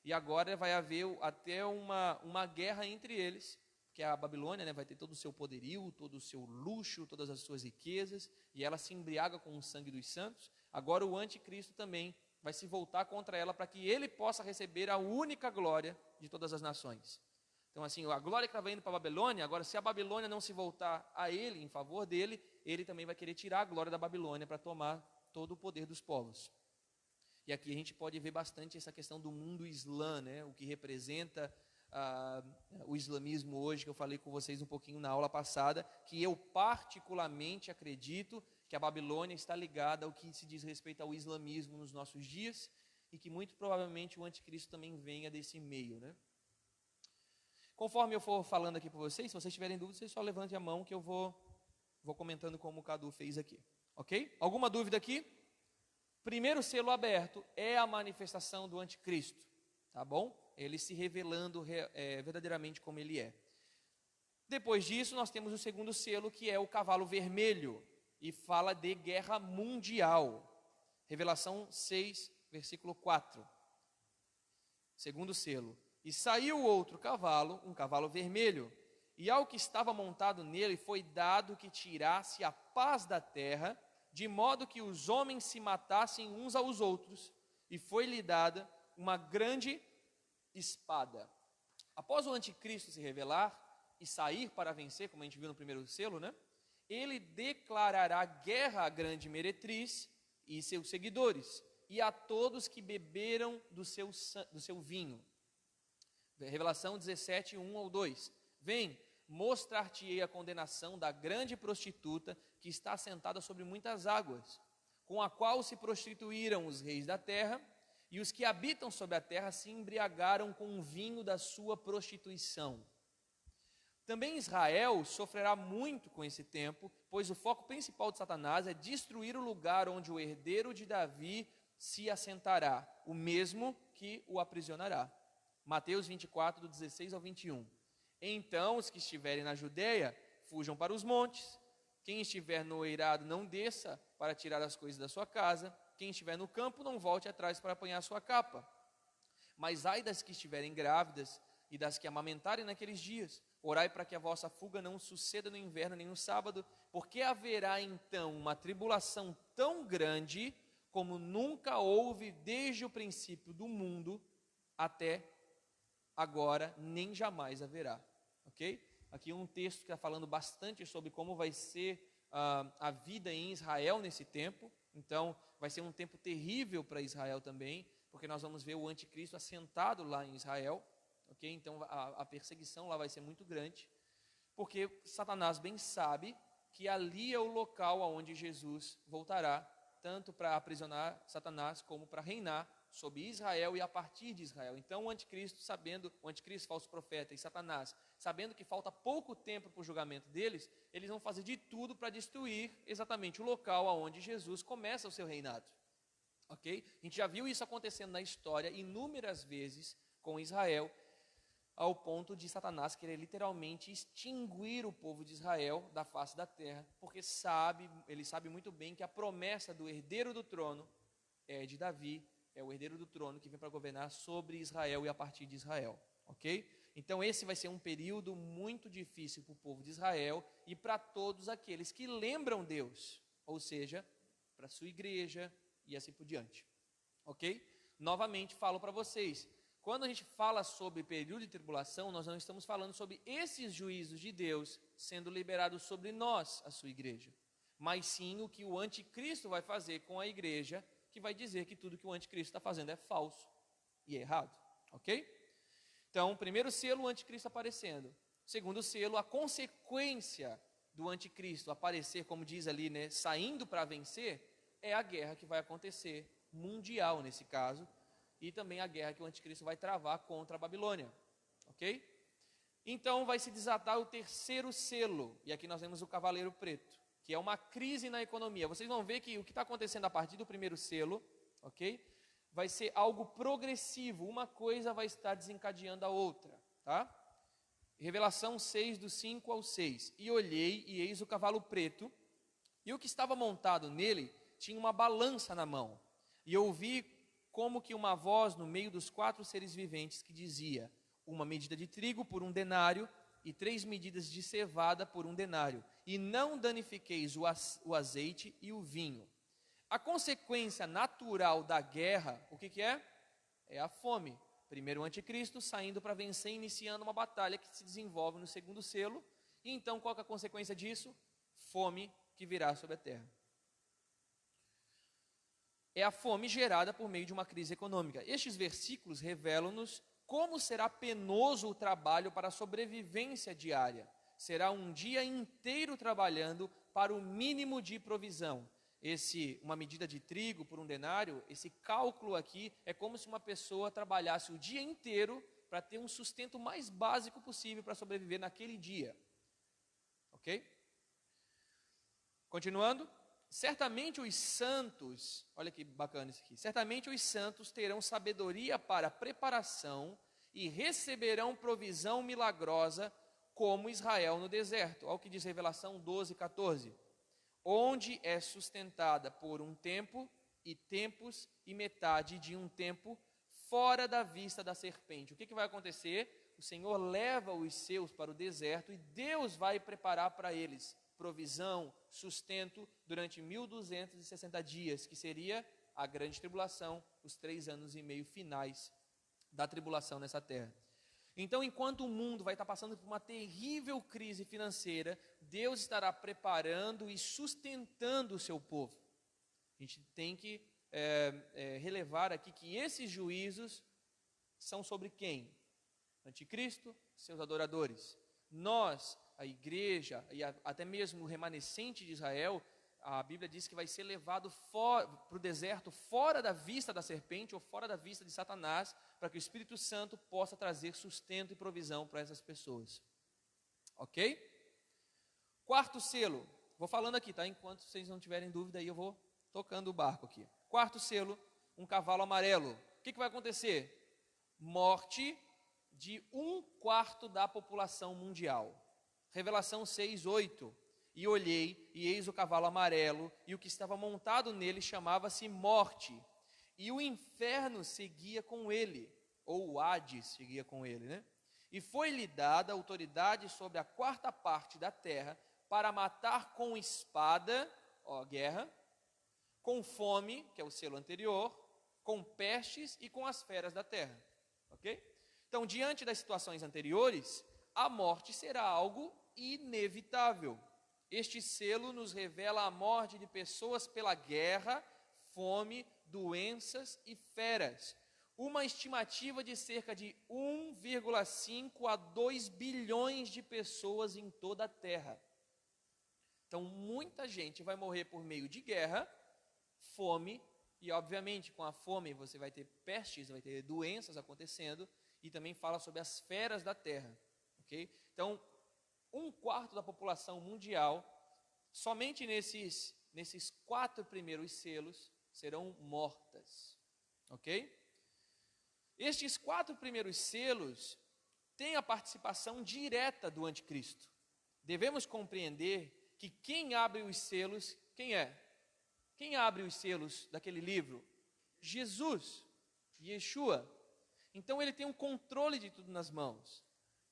E agora vai haver até uma guerra entre eles, que a Babilônia, né, vai ter todo o seu poderio, todo o seu luxo, todas as suas riquezas, e ela se embriaga com o sangue dos santos. Agora o anticristo também vai se voltar contra ela para que ele possa receber a única glória de todas as nações. Então, assim, a glória que estava indo para a Babilônia, agora se a Babilônia não se voltar a ele, em favor dele, ele também vai querer tirar a glória da Babilônia para tomar todo o poder dos povos. E aqui a gente pode ver bastante essa questão do mundo islã, né? O que representa o islamismo hoje, que eu falei com vocês um pouquinho na aula passada, que eu particularmente acredito que a Babilônia está ligada ao que se diz respeito ao islamismo nos nossos dias, e que muito provavelmente o anticristo também venha desse meio, né? Conforme eu for falando aqui para vocês, se vocês tiverem dúvidas, vocês só levantem a mão que eu vou comentando como o Cadu fez aqui, ok? Alguma dúvida aqui? Primeiro selo aberto é a manifestação do anticristo, tá bom? Ele se revelando verdadeiramente como ele é. Depois disso, nós temos o segundo selo, que é o cavalo vermelho, e fala de guerra mundial. Revelação 6, versículo 4. Segundo selo. E saiu outro cavalo, um cavalo vermelho, e ao que estava montado nele foi dado que tirasse a paz da terra, de modo que os homens se matassem uns aos outros, e foi-lhe dada uma grande espada. Após o anticristo se revelar e sair para vencer, como a gente viu no primeiro selo, né? Ele declarará guerra à grande meretriz e seus seguidores, e a todos que beberam do seu vinho. Revelação 17, 1 ao 2. Vem, mostrar-te-ei a condenação da grande prostituta que está assentada sobre muitas águas, com a qual se prostituíram os reis da terra, e os que habitam sobre a terra se embriagaram com o vinho da sua prostituição. Também Israel sofrerá muito com esse tempo, pois o foco principal de Satanás é destruir o lugar onde o herdeiro de Davi se assentará, o mesmo que o aprisionará. Mateus 24, do 16 ao 21. Então os que estiverem na Judeia, fujam para os montes. Quem estiver no eirado, não desça para tirar as coisas da sua casa. Quem estiver no campo, não volte atrás para apanhar a sua capa. Mas ai das que estiverem grávidas e das que amamentarem naqueles dias. Orai para que a vossa fuga não suceda no inverno nem no sábado, porque haverá então uma tribulação tão grande como nunca houve desde o princípio do mundo até agora, nem jamais haverá. Ok? Aqui um texto que está falando bastante sobre como vai ser a vida em Israel nesse tempo. Então, vai ser um tempo terrível para Israel também, porque nós vamos ver o anticristo assentado lá em Israel. Ok? Então, a perseguição lá vai ser muito grande, porque Satanás bem sabe que ali é o local onde Jesus voltará, tanto para aprisionar Satanás como para reinar sobre Israel e a partir de Israel. Então o anticristo, falso profeta e Satanás, sabendo que falta pouco tempo para o julgamento deles, eles vão fazer de tudo para destruir exatamente o local onde Jesus começa o seu reinado. Ok? A gente já viu isso acontecendo na história inúmeras vezes com Israel, ao ponto de Satanás querer literalmente extinguir o povo de Israel da face da terra, porque ele sabe muito bem que a promessa do herdeiro do trono é de Davi, é o herdeiro do trono que vem para governar sobre Israel e a partir de Israel, ok? Então esse vai ser um período muito difícil para o povo de Israel e para todos aqueles que lembram Deus, ou seja, para a sua igreja e assim por diante, ok? Novamente falo para vocês, quando a gente fala sobre período de tribulação, nós não estamos falando sobre esses juízos de Deus sendo liberados sobre nós, a sua igreja, mas sim o que o anticristo vai fazer com a igreja, que vai dizer que tudo que o anticristo está fazendo é falso e é errado, ok? Então, primeiro selo, o anticristo aparecendo. Segundo selo, a consequência do anticristo aparecer, como diz ali, né, saindo para vencer, é a guerra que vai acontecer, mundial nesse caso, e também a guerra que o anticristo vai travar contra a Babilônia, ok? Então vai se desatar o terceiro selo, e aqui nós vemos o cavaleiro preto, que é uma crise na economia. Vocês vão ver que o que está acontecendo a partir do primeiro selo, ok? Vai ser algo progressivo, uma coisa vai estar desencadeando a outra, tá? Revelação 6, do 5 ao 6. E olhei, e eis o cavalo preto, e o que estava montado nele tinha uma balança na mão. E eu ouvi como que uma voz no meio dos 4 seres viventes que dizia: uma medida de trigo por 1 denário, e 3 medidas de cevada por 1 denário. E não danifiqueis o azeite e o vinho. A consequência natural da guerra, o que é? É a fome. Primeiro o anticristo saindo para vencer, iniciando uma batalha que se desenvolve no segundo selo. E então qual que é a consequência disso? Fome que virá sobre a terra. É a fome gerada por meio de uma crise econômica. Estes versículos revelam-nos como será penoso o trabalho para a sobrevivência diária. Será um dia inteiro trabalhando para o mínimo de provisão. Uma medida de trigo por 1 denário, esse cálculo aqui é como se uma pessoa trabalhasse o dia inteiro para ter um sustento mais básico possível para sobreviver naquele dia. Ok? Continuando. Certamente os santos, olha que bacana isso aqui, certamente os santos terão sabedoria para preparação e receberão provisão milagrosa como Israel no deserto. Olha o que diz Revelação 12, 14. Onde é sustentada por um tempo e tempos e metade de um tempo fora da vista da serpente. O que vai acontecer? O Senhor leva os seus para o deserto e Deus vai preparar para eles provisão, sustento durante 1260 dias, que seria a grande tribulação, os 3 anos e meio finais da tribulação nessa terra. Então, enquanto o mundo vai estar passando por uma terrível crise financeira, Deus estará preparando e sustentando o seu povo. A gente tem que relevar aqui que esses juízos são sobre quem? Anticristo, seus adoradores. Nós, a igreja e até mesmo o remanescente de Israel, a Bíblia diz que vai ser levado para o deserto, fora da vista da serpente ou fora da vista de Satanás, para que o Espírito Santo possa trazer sustento e provisão para essas pessoas. Ok? Quarto selo, vou falando aqui, tá? Enquanto vocês não tiverem dúvida aí, eu vou tocando o barco aqui. Quarto selo, um cavalo amarelo. O que vai acontecer? Morte de 1/4 da população mundial. Revelação 6, 8. E olhei, e eis o cavalo amarelo, e o que estava montado nele chamava-se Morte, e o inferno seguia com ele, ou o Hades seguia com ele, né? E foi-lhe dada autoridade sobre a 4ª parte da terra, para matar com espada, guerra, com fome, que é o selo anterior, com pestes e com as feras da terra. Ok? Então, diante das situações anteriores, a morte será algo inevitável. Este selo nos revela a morte de pessoas pela guerra, fome, doenças e feras. Uma estimativa de cerca de 1,5 a 2 bilhões de pessoas em toda a terra. Então, muita gente vai morrer por meio de guerra, fome, e obviamente com a fome você vai ter pestes, vai ter doenças acontecendo, e também fala sobre as feras da terra. Ok? Então, 1/4 da população mundial, somente nesses 4 primeiros selos, serão mortas. Ok? Estes 4 primeiros selos têm a participação direta do anticristo. Devemos compreender que quem abre os selos, quem é? Quem abre os selos daquele livro? Jesus, Yeshua. Então ele tem um controle de tudo nas mãos.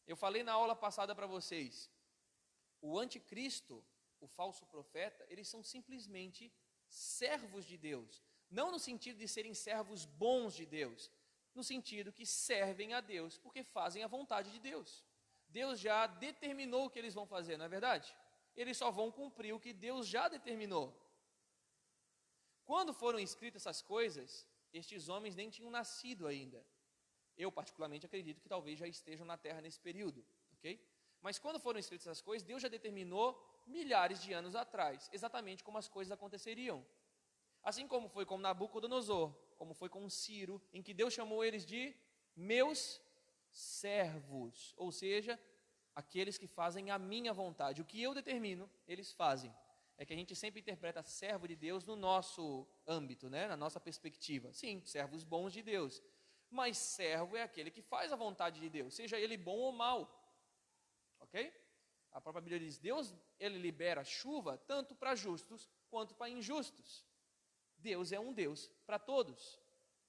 Eu falei na aula passada para vocês, o anticristo, o falso profeta, eles são simplesmente servos de Deus. Não no sentido de serem servos bons de Deus, no sentido que servem a Deus porque fazem a vontade de Deus. Deus já determinou o que eles vão fazer, não é verdade? Eles só vão cumprir o que Deus já determinou. Quando foram escritas essas coisas, estes homens nem tinham nascido ainda. Eu particularmente acredito que talvez já estejam na terra nesse período, ok? Mas quando foram escritas essas coisas, Deus já determinou milhares de anos atrás, exatamente como as coisas aconteceriam. Assim como foi com Nabucodonosor, como foi com Ciro, em que Deus chamou eles de meus servos, ou seja, aqueles que fazem a minha vontade. O que eu determino, eles fazem. É que a gente sempre interpreta servo de Deus no nosso âmbito, né? Na nossa perspectiva. Sim, servos bons de Deus. Mas servo é aquele que faz a vontade de Deus, seja ele bom ou mal. Ok? A própria Bíblia diz, Deus, ele libera chuva tanto para justos quanto para injustos. Deus é um Deus para todos.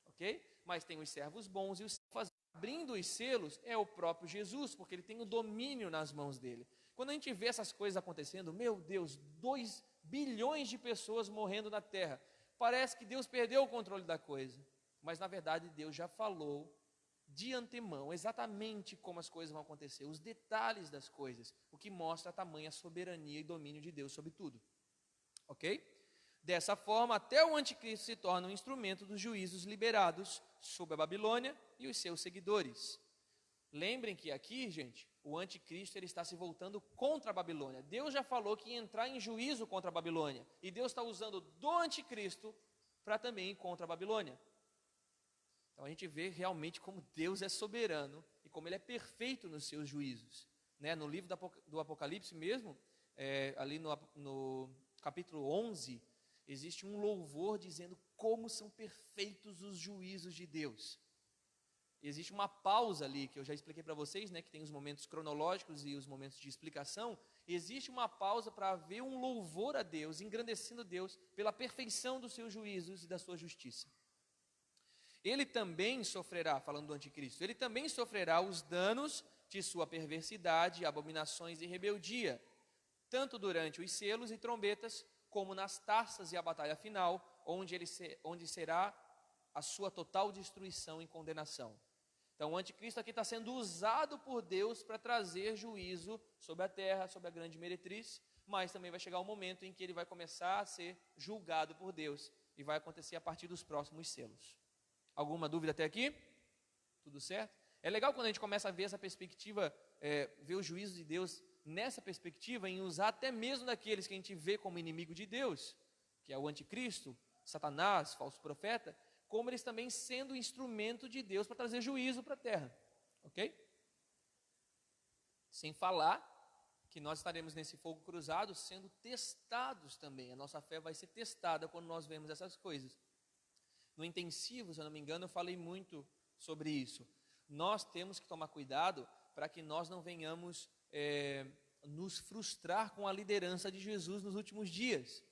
Ok? Mas tem os servos bons e os servos. Abrindo os selos é o próprio Jesus, porque ele tem o domínio nas mãos dele. Quando a gente vê essas coisas acontecendo, meu Deus, 2 bilhões de pessoas morrendo na terra, parece que Deus perdeu o controle da coisa, mas na verdade Deus já falou de antemão exatamente como as coisas vão acontecer, os detalhes das coisas, o que mostra a tamanha soberania e domínio de Deus sobre tudo. Ok? Dessa forma, até o anticristo se torna um instrumento dos juízos liberados sobre a Babilônia e os seus seguidores. Lembrem que aqui, gente, o anticristo ele está se voltando contra a Babilônia. Deus já falou que ia entrar em juízo contra a Babilônia. E Deus está usando do anticristo para também ir contra a Babilônia. Então a gente vê realmente como Deus é soberano e como ele é perfeito nos seus juízos. Né? No livro do Apocalipse mesmo, ali no capítulo 11, existe um louvor dizendo como são perfeitos os juízos de Deus. Existe uma pausa ali, que eu já expliquei para vocês, né, que tem os momentos cronológicos e os momentos de explicação. Existe uma pausa para haver um louvor a Deus, engrandecendo Deus pela perfeição dos seus juízos e da sua justiça. Ele também sofrerá, falando do anticristo, ele também sofrerá os danos de sua perversidade, abominações e rebeldia, tanto durante os selos e trombetas, como nas taças e a batalha final, onde será a sua total destruição e condenação. Então o anticristo aqui está sendo usado por Deus para trazer juízo sobre a terra, sobre a grande meretriz, mas também vai chegar um momento em que ele vai começar a ser julgado por Deus, e vai acontecer a partir dos próximos selos. Alguma dúvida até aqui? Tudo certo? É legal quando a gente começa a ver essa perspectiva, ver o juízo de Deus nessa perspectiva, em usar até mesmo daqueles que a gente vê como inimigo de Deus, que é o anticristo, Satanás, falso profeta, como eles também sendo instrumento de Deus para trazer juízo para a terra, ok? Sem falar que nós estaremos nesse fogo cruzado sendo testados também, a nossa fé vai ser testada quando nós vemos essas coisas. No intensivo, se eu não me engano, eu falei muito sobre isso. Nós temos que tomar cuidado para que nós não venhamos nos frustrar com a liderança de Jesus nos últimos dias.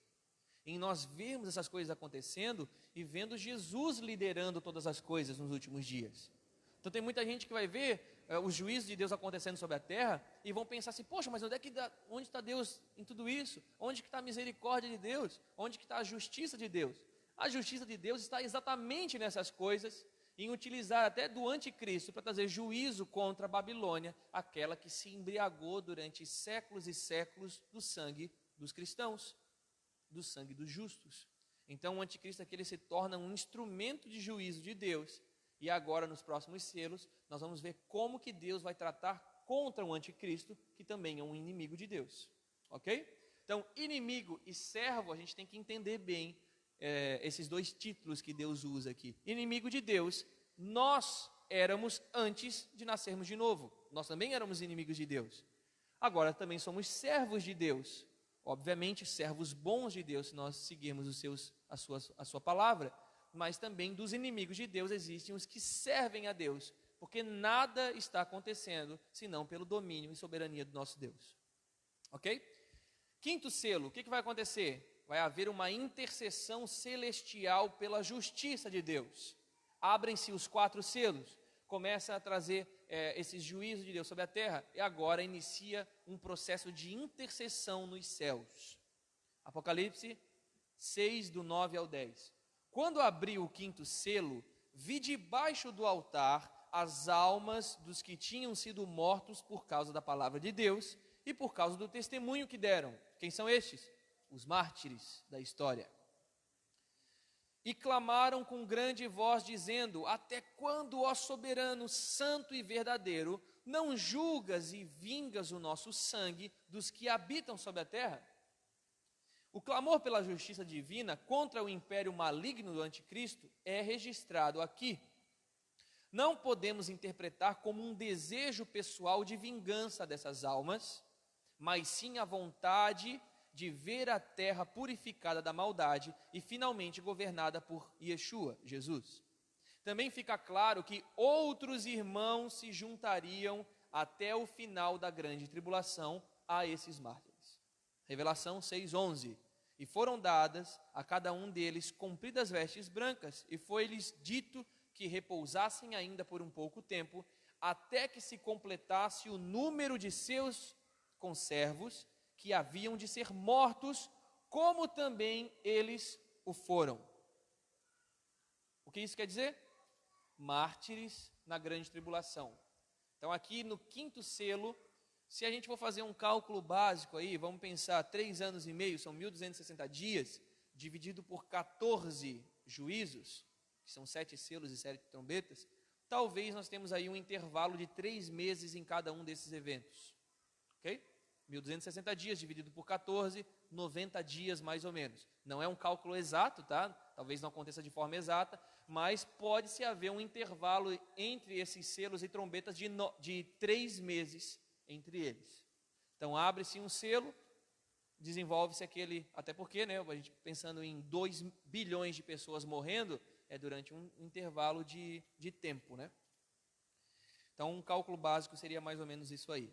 Em nós vermos essas coisas acontecendo e vendo Jesus liderando todas as coisas nos últimos dias. Então tem muita gente que vai ver o juízo de Deus acontecendo sobre a terra e vão pensar assim, poxa, mas onde está Deus em tudo isso? Onde que está a misericórdia de Deus? Onde que está a justiça de Deus? A justiça de Deus está exatamente nessas coisas, em utilizar até do anticristo para trazer juízo contra a Babilônia, aquela que se embriagou durante séculos e séculos do sangue dos cristãos, do sangue dos justos. Então o anticristo aqui ele se torna um instrumento de juízo de Deus, e agora nos próximos selos nós vamos ver como que Deus vai tratar contra o anticristo, que também é um inimigo de Deus, ok? Então inimigo e servo a gente tem que entender bem esses dois títulos que Deus usa aqui. Inimigo de Deus, nós éramos antes de nascermos de novo, nós também éramos inimigos de Deus, agora também somos servos de Deus. Obviamente, servos bons de Deus, se nós seguirmos a sua palavra, mas também dos inimigos de Deus existem os que servem a Deus, porque nada está acontecendo senão pelo domínio e soberania do nosso Deus. Ok? Quinto selo, o que vai acontecer? Vai haver uma intercessão celestial pela justiça de Deus. Abrem-se os 4 selos, começa a trazer esses juízos de Deus sobre a terra, e agora inicia um processo de intercessão nos céus. Apocalipse 6, do 9 ao 10. Quando abriu o 5º selo, vi debaixo do altar as almas dos que tinham sido mortos por causa da palavra de Deus e por causa do testemunho que deram. Quem são estes? Os mártires da história. E clamaram com grande voz, dizendo: até quando, ó soberano, santo e verdadeiro, não julgas e vingas o nosso sangue dos que habitam sobre a terra? O clamor pela justiça divina contra o império maligno do anticristo é registrado aqui. não podemos interpretar como um desejo pessoal de vingança dessas almas, mas sim a vontade de ver a terra purificada da maldade e finalmente governada por Yeshua, Jesus. Também fica claro que outros irmãos se juntariam até o final da grande tribulação a esses mártires. Revelação 6:11. E foram dadas a cada um deles compridas vestes brancas, e foi-lhes dito que repousassem ainda por um pouco tempo, até que se completasse o número de seus conservos, que haviam de ser mortos, como também eles o foram. O que isso quer dizer? Mártires na grande tribulação. Então aqui no quinto selo, se a gente for fazer um cálculo básico aí, vamos pensar 3 anos e meio, são 1260 dias, dividido por 14 juízos, que são 7 selos e 7 trombetas, talvez nós temos aí um intervalo de 3 meses em cada um desses eventos. Ok? 1260 dias dividido por 14, 90 dias mais ou menos. Não é um cálculo exato, tá? Talvez não aconteça de forma exata, mas pode-se haver um intervalo entre esses selos e trombetas de 3 meses entre eles. Então abre-se um selo, desenvolve-se aquele, até porque, né, a gente pensando em 2 bilhões de pessoas morrendo, é durante um intervalo de tempo, né? Então um cálculo básico seria mais ou menos isso aí.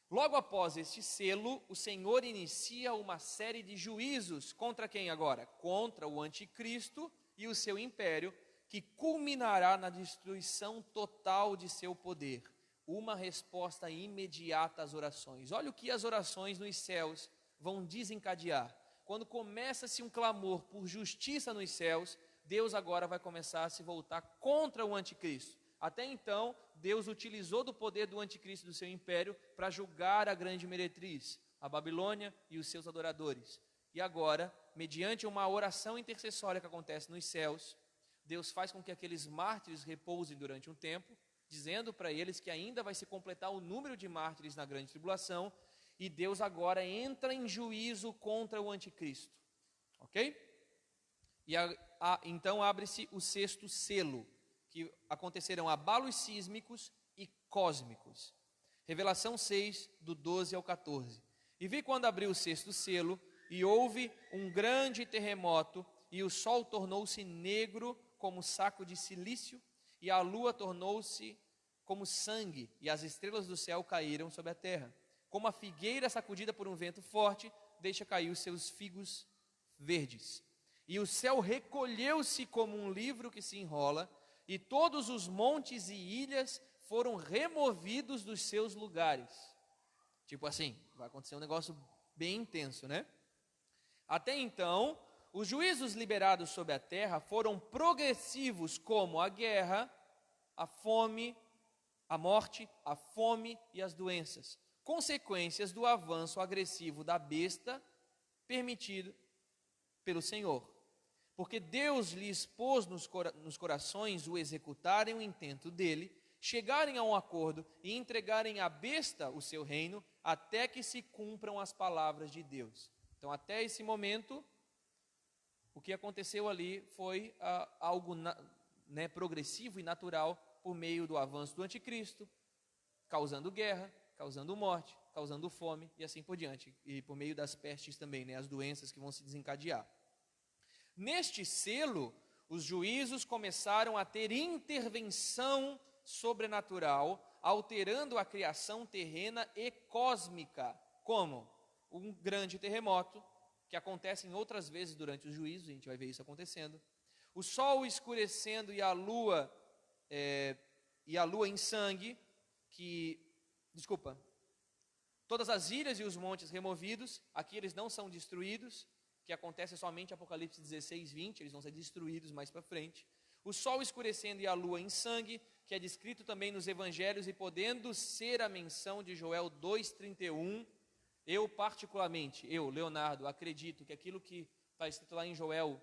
Logo após este selo, o Senhor inicia uma série de juízos contra quem agora? Contra o anticristo e o seu império, que culminará na destruição total de seu poder. Uma resposta imediata às orações. Olha o que as orações nos céus vão desencadear. Quando começa-se um clamor por justiça nos céus, Deus agora vai começar a se voltar contra o anticristo. Até então, Deus utilizou do poder do anticristo do seu império para julgar a grande meretriz, a Babilônia e os seus adoradores. E agora, mediante uma oração intercessória que acontece nos céus, Deus faz com que aqueles mártires repousem durante um tempo, dizendo para eles que ainda vai se completar o número de mártires na grande tribulação, e Deus agora entra em juízo contra o anticristo. Ok? E então abre-se o 6º selo, que acontecerão abalos sísmicos e cósmicos. Revelação 6, do 12 ao 14. E vi quando abriu o 6º selo, e houve um grande terremoto, e o sol tornou-se negro como saco de cilício, e a lua tornou-se como sangue, e as estrelas do céu caíram sobre a terra. Como a figueira sacudida por um vento forte, deixa cair os seus figos verdes. E o céu recolheu-se como um livro que se enrola, e todos os montes e ilhas foram removidos dos seus lugares. Tipo assim, vai acontecer um negócio bem intenso, né? Até então, os juízos liberados sobre a terra foram progressivos, como a guerra, a fome, a morte, a fome e as doenças, consequências do avanço agressivo da besta permitido pelo Senhor. Porque Deus lhes pôs nos corações o executarem o intento dele, chegarem a um acordo e entregarem à besta o seu reino, até que se cumpram as palavras de Deus. Então, até esse momento, o que aconteceu ali foi algo progressivo e natural, por meio do avanço do anticristo, causando guerra, causando morte, causando fome e assim por diante. E por meio das pestes também, né, as doenças que vão se desencadear. Neste selo, os juízos começaram a ter intervenção sobrenatural, alterando a criação terrena e cósmica, como um grande terremoto, que acontece em outras vezes durante os juízos, a gente vai ver isso acontecendo, o sol escurecendo e a lua em sangue, todas as ilhas e os montes removidos, aqui eles não são destruídos, que acontece somente em Apocalipse 16, 20, eles vão ser destruídos mais para frente. O sol escurecendo e a lua em sangue, que é descrito também nos evangelhos e podendo ser a menção de Joel 2,31. Eu particularmente, Leonardo, acredito que aquilo que está escrito lá em Joel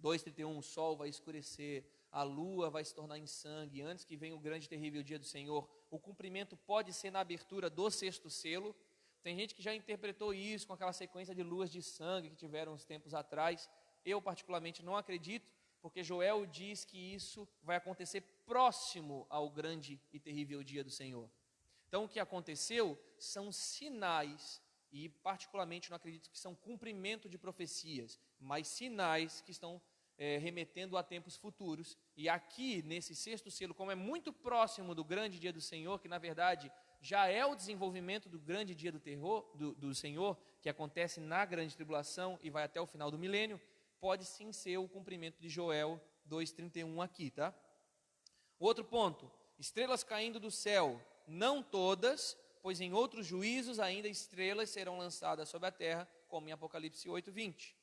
2,31, o sol vai escurecer, a lua vai se tornar em sangue, antes que venha o grande e terrível dia do Senhor, o cumprimento pode ser na abertura do 6º selo. Tem gente que já interpretou isso com aquela sequência de luas de sangue que tiveram uns tempos atrás. Eu particularmente não acredito, porque Joel diz que isso vai acontecer próximo ao grande e terrível dia do Senhor. Então, o que aconteceu são sinais, e particularmente não acredito que são cumprimento de profecias, mas sinais que estão remetendo a tempos futuros. E aqui, nesse sexto selo, como é muito próximo do grande dia do Senhor, que na verdade já é o desenvolvimento do grande dia do Senhor, que acontece na grande tribulação e vai até o final do milênio, pode sim ser o cumprimento de Joel 2,31 aqui, tá? Outro ponto, estrelas caindo do céu, não todas, pois em outros juízos ainda estrelas serão lançadas sobre a terra, como em Apocalipse 8:20.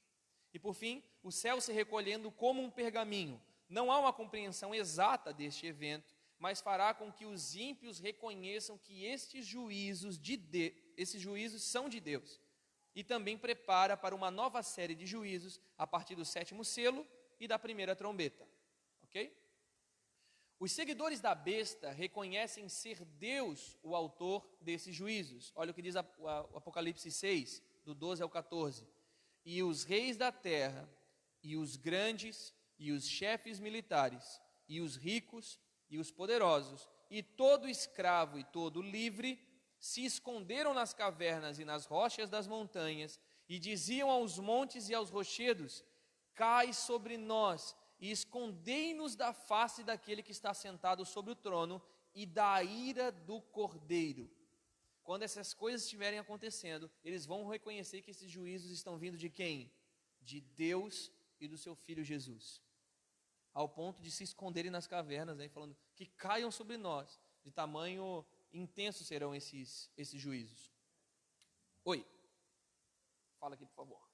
E por fim, o céu se recolhendo como um pergaminho. Não há uma compreensão exata deste evento, mas fará com que os ímpios reconheçam que estes juízos são de Deus. E também prepara para uma nova série de juízos a partir do sétimo selo e da primeira trombeta. Ok? Os seguidores da besta reconhecem ser Deus o autor desses juízos. Olha o que diz o Apocalipse 6, do 12 ao 14. E os reis da terra, e os grandes, e os chefes militares, e os ricos, e os poderosos, e todo escravo e todo livre, se esconderam nas cavernas e nas rochas das montanhas, e diziam aos montes e aos rochedos: cai sobre nós, e escondei-nos da face daquele que está sentado sobre o trono, e da ira do Cordeiro. Quando essas coisas estiverem acontecendo, eles vão reconhecer que esses juízos estão vindo de quem? De Deus e do seu Filho Jesus. Ao ponto de se esconderem nas cavernas, né, falando que caiam sobre nós, de tamanho intenso serão esses juízos. Oi, fala aqui por favor.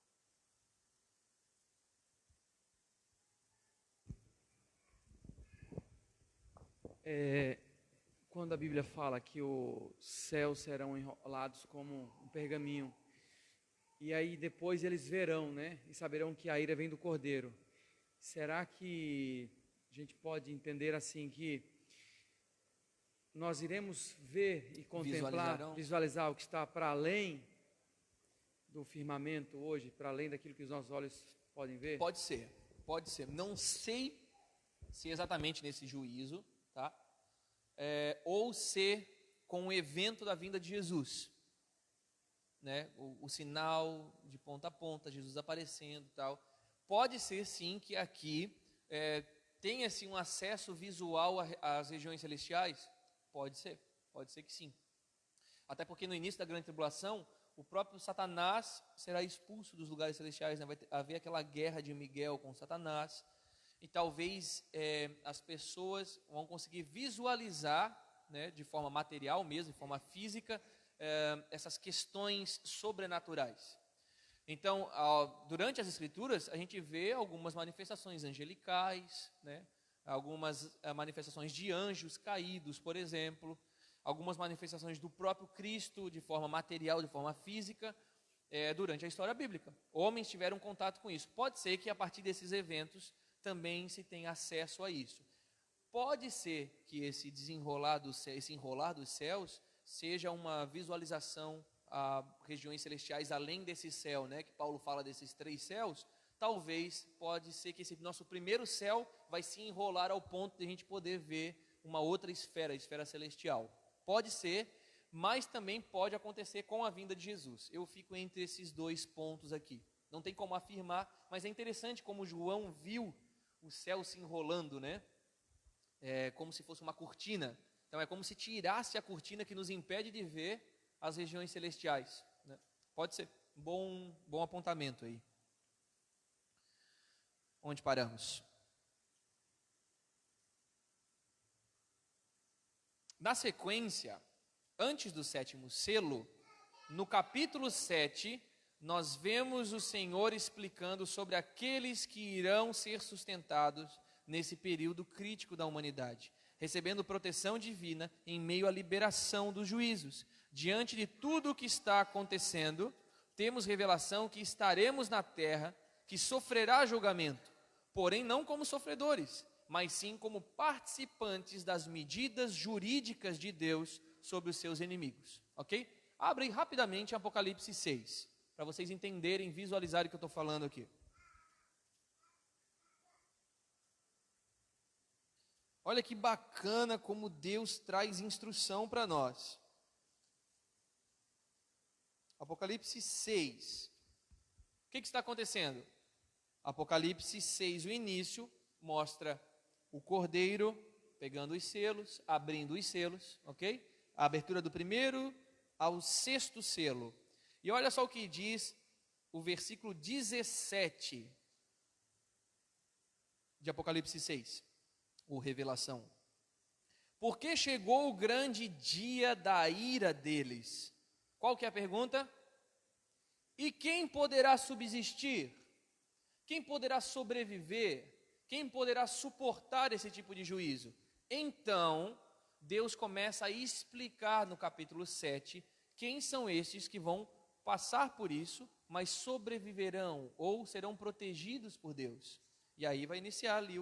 Quando a Bíblia fala que os céus serão enrolados como um pergaminho, e aí depois eles verão, né, e saberão que a ira vem do Cordeiro. Será que a gente pode entender assim que nós iremos ver e contemplar, visualizar o que está para além do firmamento hoje, para além daquilo que os nossos olhos podem ver? Pode ser. Não sei se exatamente nesse juízo, tá? Ou ser com o evento da vinda de Jesus, né? O sinal de ponta a ponta, Jesus aparecendo e tal. Pode ser sim que aqui tenha-se um acesso visual às regiões celestiais. Pode ser que sim. Até porque no início da grande tribulação, o próprio Satanás será expulso dos lugares celestiais, né? Vai haver aquela guerra de Miguel com Satanás. E talvez as pessoas vão conseguir visualizar, né, de forma material mesmo, de forma física, essas questões sobrenaturais. Então, durante as Escrituras, a gente vê algumas manifestações angelicais, né, algumas manifestações de anjos caídos, por exemplo, algumas manifestações do próprio Cristo de forma material, de forma física, durante a história bíblica. Homens tiveram contato com isso. Pode ser que a partir desses eventos também se tenha acesso a isso. Pode ser que esse enrolar dos céus seja uma visualização a regiões celestiais além desse céu, né, que Paulo fala desses 3 céus. Talvez pode ser que esse nosso primeiro céu vai se enrolar ao ponto de a gente poder ver uma outra esfera, a esfera celestial. Pode ser, mas também pode acontecer com a vinda de Jesus. Eu fico entre esses 2 pontos aqui. Não tem como afirmar, mas é interessante como João viu o céu se enrolando, né? Como se fosse uma cortina. Então é como se tirasse a cortina que nos impede de ver as regiões celestiais, né? Pode ser. Bom apontamento aí. Onde paramos? Na sequência, antes do 7º selo, no capítulo 7, nós vemos o Senhor explicando sobre aqueles que irão ser sustentados nesse período crítico da humanidade, recebendo proteção divina em meio à liberação dos juízos. Diante de tudo o que está acontecendo, temos revelação que estaremos na terra, que sofrerá julgamento, porém não como sofredores, mas sim como participantes das medidas jurídicas de Deus sobre os seus inimigos. Ok? Abre rapidamente Apocalipse 6, para vocês entenderem, visualizarem o que eu estou falando aqui. Olha que bacana como Deus traz instrução para nós. Apocalipse 6. O que está acontecendo? Apocalipse 6, o início, mostra o cordeiro pegando os selos, abrindo os selos, ok? A abertura do primeiro ao sexto selo. E olha só o que diz o versículo 17 de Apocalipse 6, ou Revelação. Porque chegou o grande dia da ira deles. Qual que é a pergunta? E quem poderá subsistir? Quem poderá sobreviver? Quem poderá suportar esse tipo de juízo? Então, Deus começa a explicar no capítulo 7 quem são estes que vão passar por isso, mas sobreviverão ou serão protegidos por Deus. E aí vai iniciar ali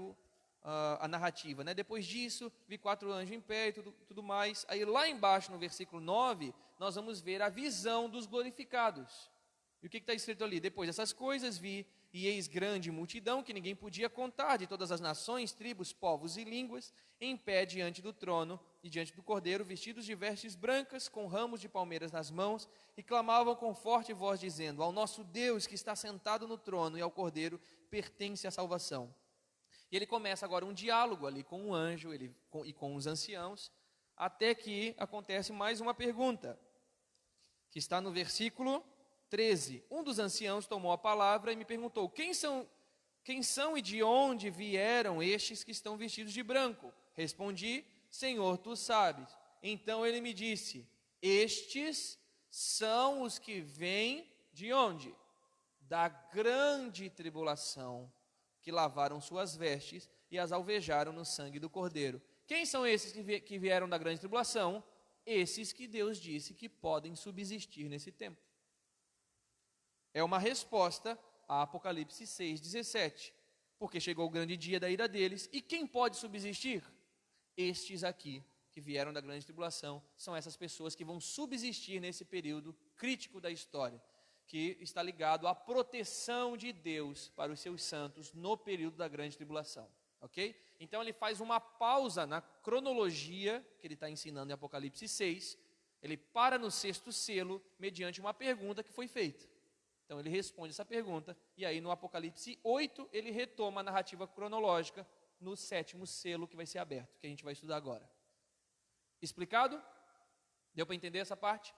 a narrativa, né? Depois disso, vi 4 anjos em pé e tudo mais. Aí lá embaixo no versículo 9, nós vamos ver a visão dos glorificados. E o que está escrito ali? Depois dessas coisas vi, e eis grande multidão que ninguém podia contar, de todas as nações, tribos, povos e línguas, em pé diante do trono e diante do cordeiro, vestidos de vestes brancas, com ramos de palmeiras nas mãos, e clamavam com forte voz, dizendo: ao nosso Deus que está sentado no trono e ao cordeiro pertence a salvação. E ele começa agora um diálogo ali com o anjo e com os anciãos, até que acontece mais uma pergunta, que está no versículo 13. Um dos anciãos tomou a palavra e me perguntou: quem são e de onde vieram estes que estão vestidos de branco? Respondi: Senhor, tu sabes. Então ele me disse: estes são os que vêm de onde? Da grande tribulação, que lavaram suas vestes e as alvejaram no sangue do Cordeiro. Quem são esses que vieram da grande tribulação? Esses que Deus disse que podem subsistir nesse tempo. É uma resposta a Apocalipse 6,17. Porque chegou o grande dia da ira deles. E quem pode subsistir? Estes aqui, que vieram da grande tribulação, são essas pessoas que vão subsistir nesse período crítico da história, que está ligado à proteção de Deus para os seus santos no período da grande tribulação. Ok? Então ele faz uma pausa na cronologia que ele está ensinando em Apocalipse 6. Ele para no sexto selo, mediante uma pergunta que foi feita. Então ele responde essa pergunta, e aí no Apocalipse 8 ele retoma a narrativa cronológica no sétimo selo que vai ser aberto, que a gente vai estudar agora. Explicado? Deu para entender essa parte?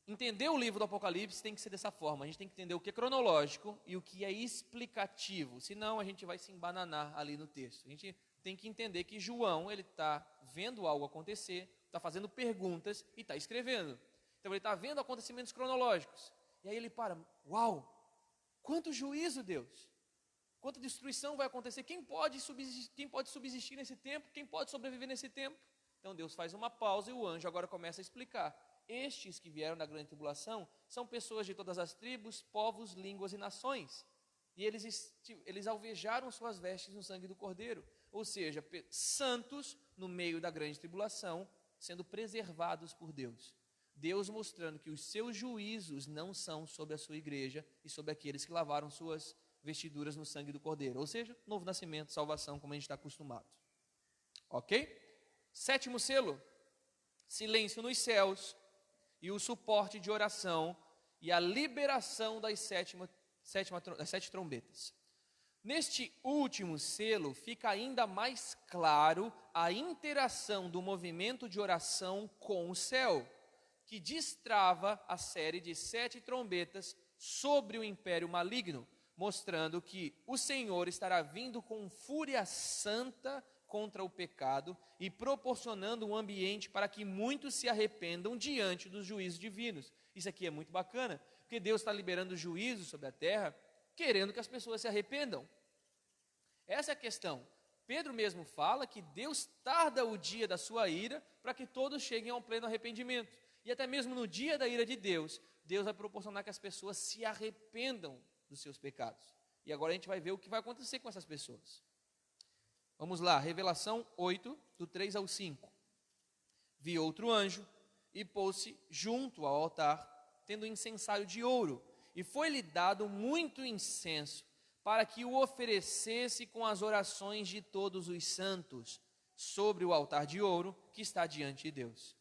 Entender o livro do Apocalipse tem que ser dessa forma, a gente tem que entender o que é cronológico e o que é explicativo, senão a gente vai se embananar ali no texto. A gente tem que entender que João, ele está vendo algo acontecer, está fazendo perguntas e está escrevendo. Então ele está vendo acontecimentos cronológicos. E aí ele para: uau, quanto juízo, Deus, quanta destruição vai acontecer, quem pode subsistir nesse tempo, quem pode sobreviver nesse tempo? Então Deus faz uma pausa e o anjo agora começa a explicar: estes que vieram da grande tribulação são pessoas de todas as tribos, povos, línguas e nações, e eles alvejaram suas vestes no sangue do Cordeiro, ou seja, santos no meio da grande tribulação, sendo preservados por Deus. Deus mostrando que os seus juízos não são sobre a sua igreja e sobre aqueles que lavaram suas vestiduras no sangue do Cordeiro. Ou seja, novo nascimento, salvação, como a gente está acostumado. Ok? Sétimo selo: silêncio nos céus e o suporte de oração e a liberação das 7 trombetas. Neste último selo fica ainda mais claro a interação do movimento de oração com o céu, que destrava a série de 7 trombetas sobre o império maligno, mostrando que o Senhor estará vindo com fúria santa contra o pecado e proporcionando um ambiente para que muitos se arrependam diante dos juízos divinos. Isso aqui é muito bacana, porque Deus está liberando juízo sobre a terra, querendo que as pessoas se arrependam. Essa é a questão. Pedro mesmo fala que Deus tarda o dia da sua ira para que todos cheguem ao pleno arrependimento. E até mesmo no dia da ira de Deus, Deus vai proporcionar que as pessoas se arrependam dos seus pecados. E agora a gente vai ver o que vai acontecer com essas pessoas. Vamos lá, Revelação 8, do 3 ao 5. Vi outro anjo e pôs-se junto ao altar, tendo um incensário de ouro, e foi-lhe dado muito incenso, para que o oferecesse com as orações de todos os santos, sobre o altar de ouro que está diante de Deus.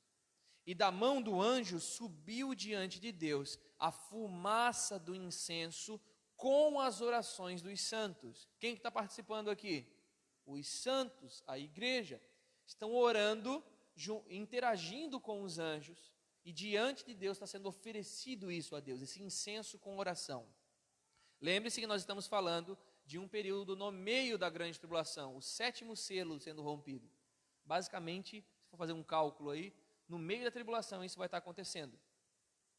E da mão do anjo subiu diante de Deus a fumaça do incenso com as orações dos santos. Quem que está participando aqui? Os santos, a igreja, estão orando, interagindo com os anjos, e diante de Deus está sendo oferecido isso a Deus, esse incenso com oração. Lembre-se que nós estamos falando de um período no meio da grande tribulação, o 7º selo sendo rompido. Basicamente, se for fazer um cálculo aí, no meio da tribulação isso vai estar acontecendo.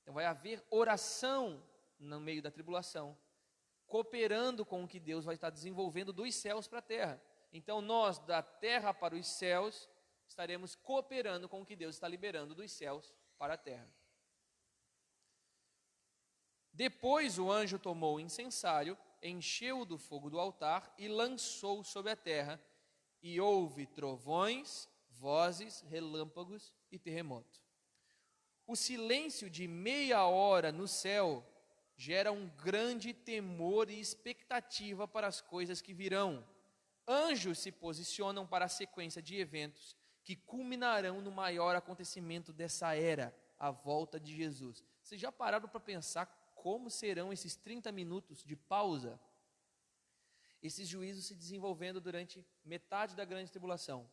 Então vai haver oração no meio da tribulação, cooperando com o que Deus vai estar desenvolvendo dos céus para a terra. Então nós, da terra para os céus, estaremos cooperando com o que Deus está liberando dos céus para a terra. Depois o anjo tomou o incensário, encheu-o do fogo do altar e lançou sobre a terra, e houve trovões, vozes, relâmpagos e terremoto. O silêncio de meia hora no céu gera um grande temor e expectativa para as coisas que virão. Anjos se posicionam para a sequência de eventos que culminarão no maior acontecimento dessa era, a volta de Jesus. Vocês já pararam para pensar como serão esses 30 minutos de pausa? Esses juízos se desenvolvendo durante metade da grande tribulação.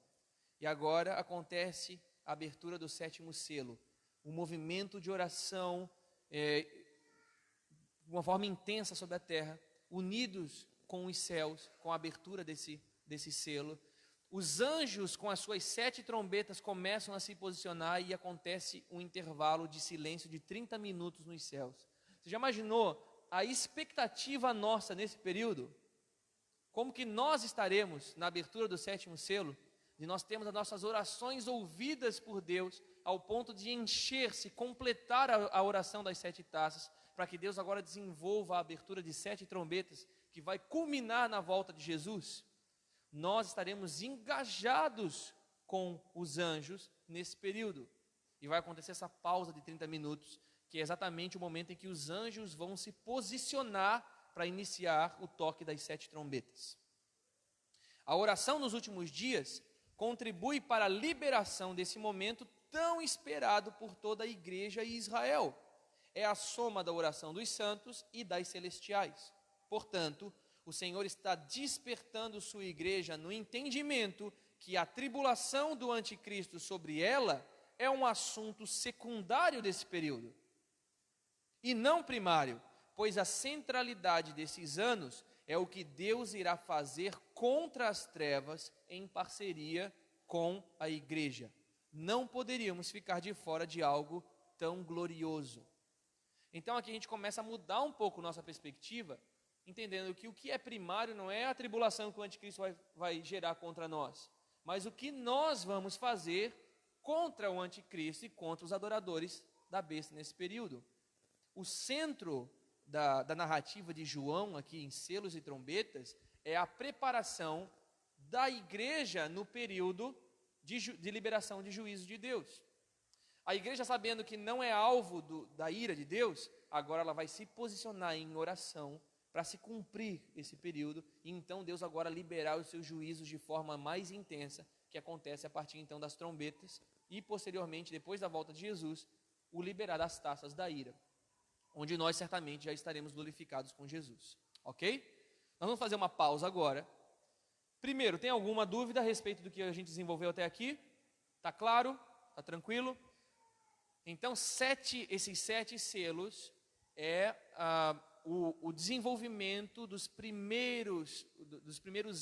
E agora acontece a abertura do 7º selo. Um movimento de oração, de uma forma intensa sobre a terra, unidos com os céus, com a abertura desse selo. Os anjos, com as suas 7 trombetas, começam a se posicionar e acontece um intervalo de silêncio de 30 minutos nos céus. Você já imaginou a expectativa nossa nesse período? Como que nós estaremos na abertura do 7º selo? De nós termos as nossas orações ouvidas por Deus, ao ponto de encher-se, completar a oração das 7 taças, para que Deus agora desenvolva a abertura de 7 trombetas, que vai culminar na volta de Jesus. Nós estaremos engajados com os anjos nesse período. E vai acontecer essa pausa de 30 minutos, que é exatamente o momento em que os anjos vão se posicionar para iniciar o toque das 7 trombetas. A oração nos últimos dias contribui para a liberação desse momento tão esperado por toda a igreja e Israel. É a soma da oração dos santos e das celestiais. Portanto, o Senhor está despertando sua igreja no entendimento que a tribulação do anticristo sobre ela é um assunto secundário desse período, e não primário, pois a centralidade desses anos é o que Deus irá fazer contra as trevas em parceria com a igreja. Não poderíamos ficar de fora de algo tão glorioso. Então aqui a gente começa a mudar um pouco nossa perspectiva, entendendo que o que é primário não é a tribulação que o anticristo vai gerar contra nós, mas o que nós vamos fazer contra o anticristo e contra os adoradores da besta nesse período. O centro da narrativa de João, aqui em selos e trombetas, é a preparação da igreja no período de liberação de juízo de Deus. A igreja, sabendo que não é alvo da ira de Deus, agora ela vai se posicionar em oração para se cumprir esse período, e então Deus agora liberar os seus juízos de forma mais intensa, que acontece a partir então das trombetas, e posteriormente, depois da volta de Jesus, o liberar das taças da ira, onde nós certamente já estaremos glorificados com Jesus, ok? Nós vamos fazer uma pausa agora. Primeiro, tem alguma dúvida a respeito do que a gente desenvolveu até aqui? Está claro? Está tranquilo? Então, esses 7 selos é o desenvolvimento dos primeiros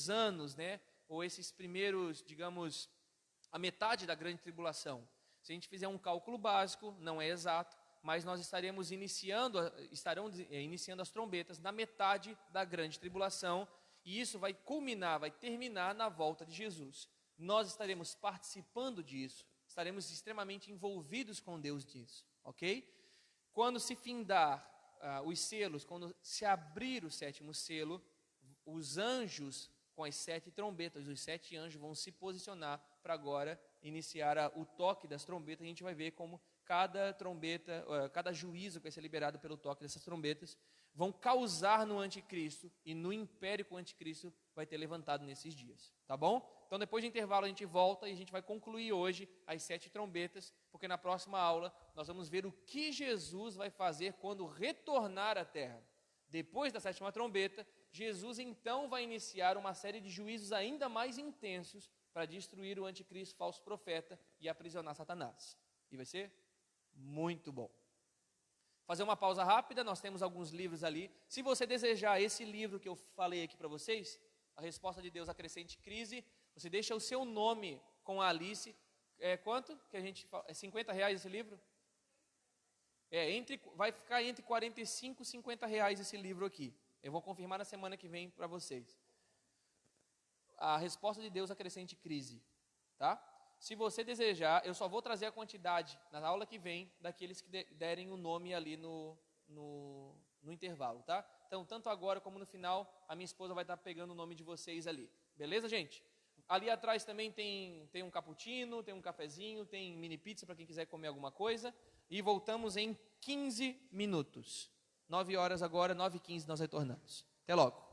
anos, né? Ou esses primeiros, digamos, a metade da grande tribulação. Se a gente fizer um cálculo básico, não é exato, mas nós estarão iniciando as trombetas na metade da grande tribulação, e isso vai culminar, vai terminar na volta de Jesus. Nós estaremos participando disso, estaremos extremamente envolvidos com Deus disso, ok? Quando se findar os selos, quando se abrir o 7º selo, os anjos com as 7 trombetas, os 7 anjos vão se posicionar para agora iniciar o toque das trombetas. A gente vai ver como cada trombeta, cada juízo que vai ser liberado pelo toque dessas trombetas vão causar no anticristo e no império que o anticristo vai ter levantado nesses dias, tá bom? Então depois do intervalo a gente volta e a gente vai concluir hoje as 7 trombetas, porque na próxima aula nós vamos ver o que Jesus vai fazer quando retornar à terra. Depois da 7ª trombeta, Jesus então vai iniciar uma série de juízos ainda mais intensos para destruir o anticristo falso profeta e aprisionar Satanás. E vai ser muito bom. Fazer uma pausa rápida, nós temos alguns livros ali. Se você desejar esse livro que eu falei aqui para vocês, A Resposta de Deus Acrescente Crise, você deixa o seu nome com a Alice. Quanto que a gente fala? É R$50 esse livro? Vai ficar entre R$45 e R$50 esse livro aqui. Eu vou confirmar na semana que vem para vocês. A Resposta de Deus Acrescente Crise, tá? Se você desejar, eu só vou trazer a quantidade na aula que vem daqueles que derem o nome ali no intervalo, tá? Então, tanto agora como no final, a minha esposa vai estar pegando o nome de vocês ali. Beleza, gente? Ali atrás também tem um cappuccino, tem um cafezinho, tem mini pizza para quem quiser comer alguma coisa. E voltamos em 15 minutos. 9 horas agora, 9h15 nós retornamos. Até logo.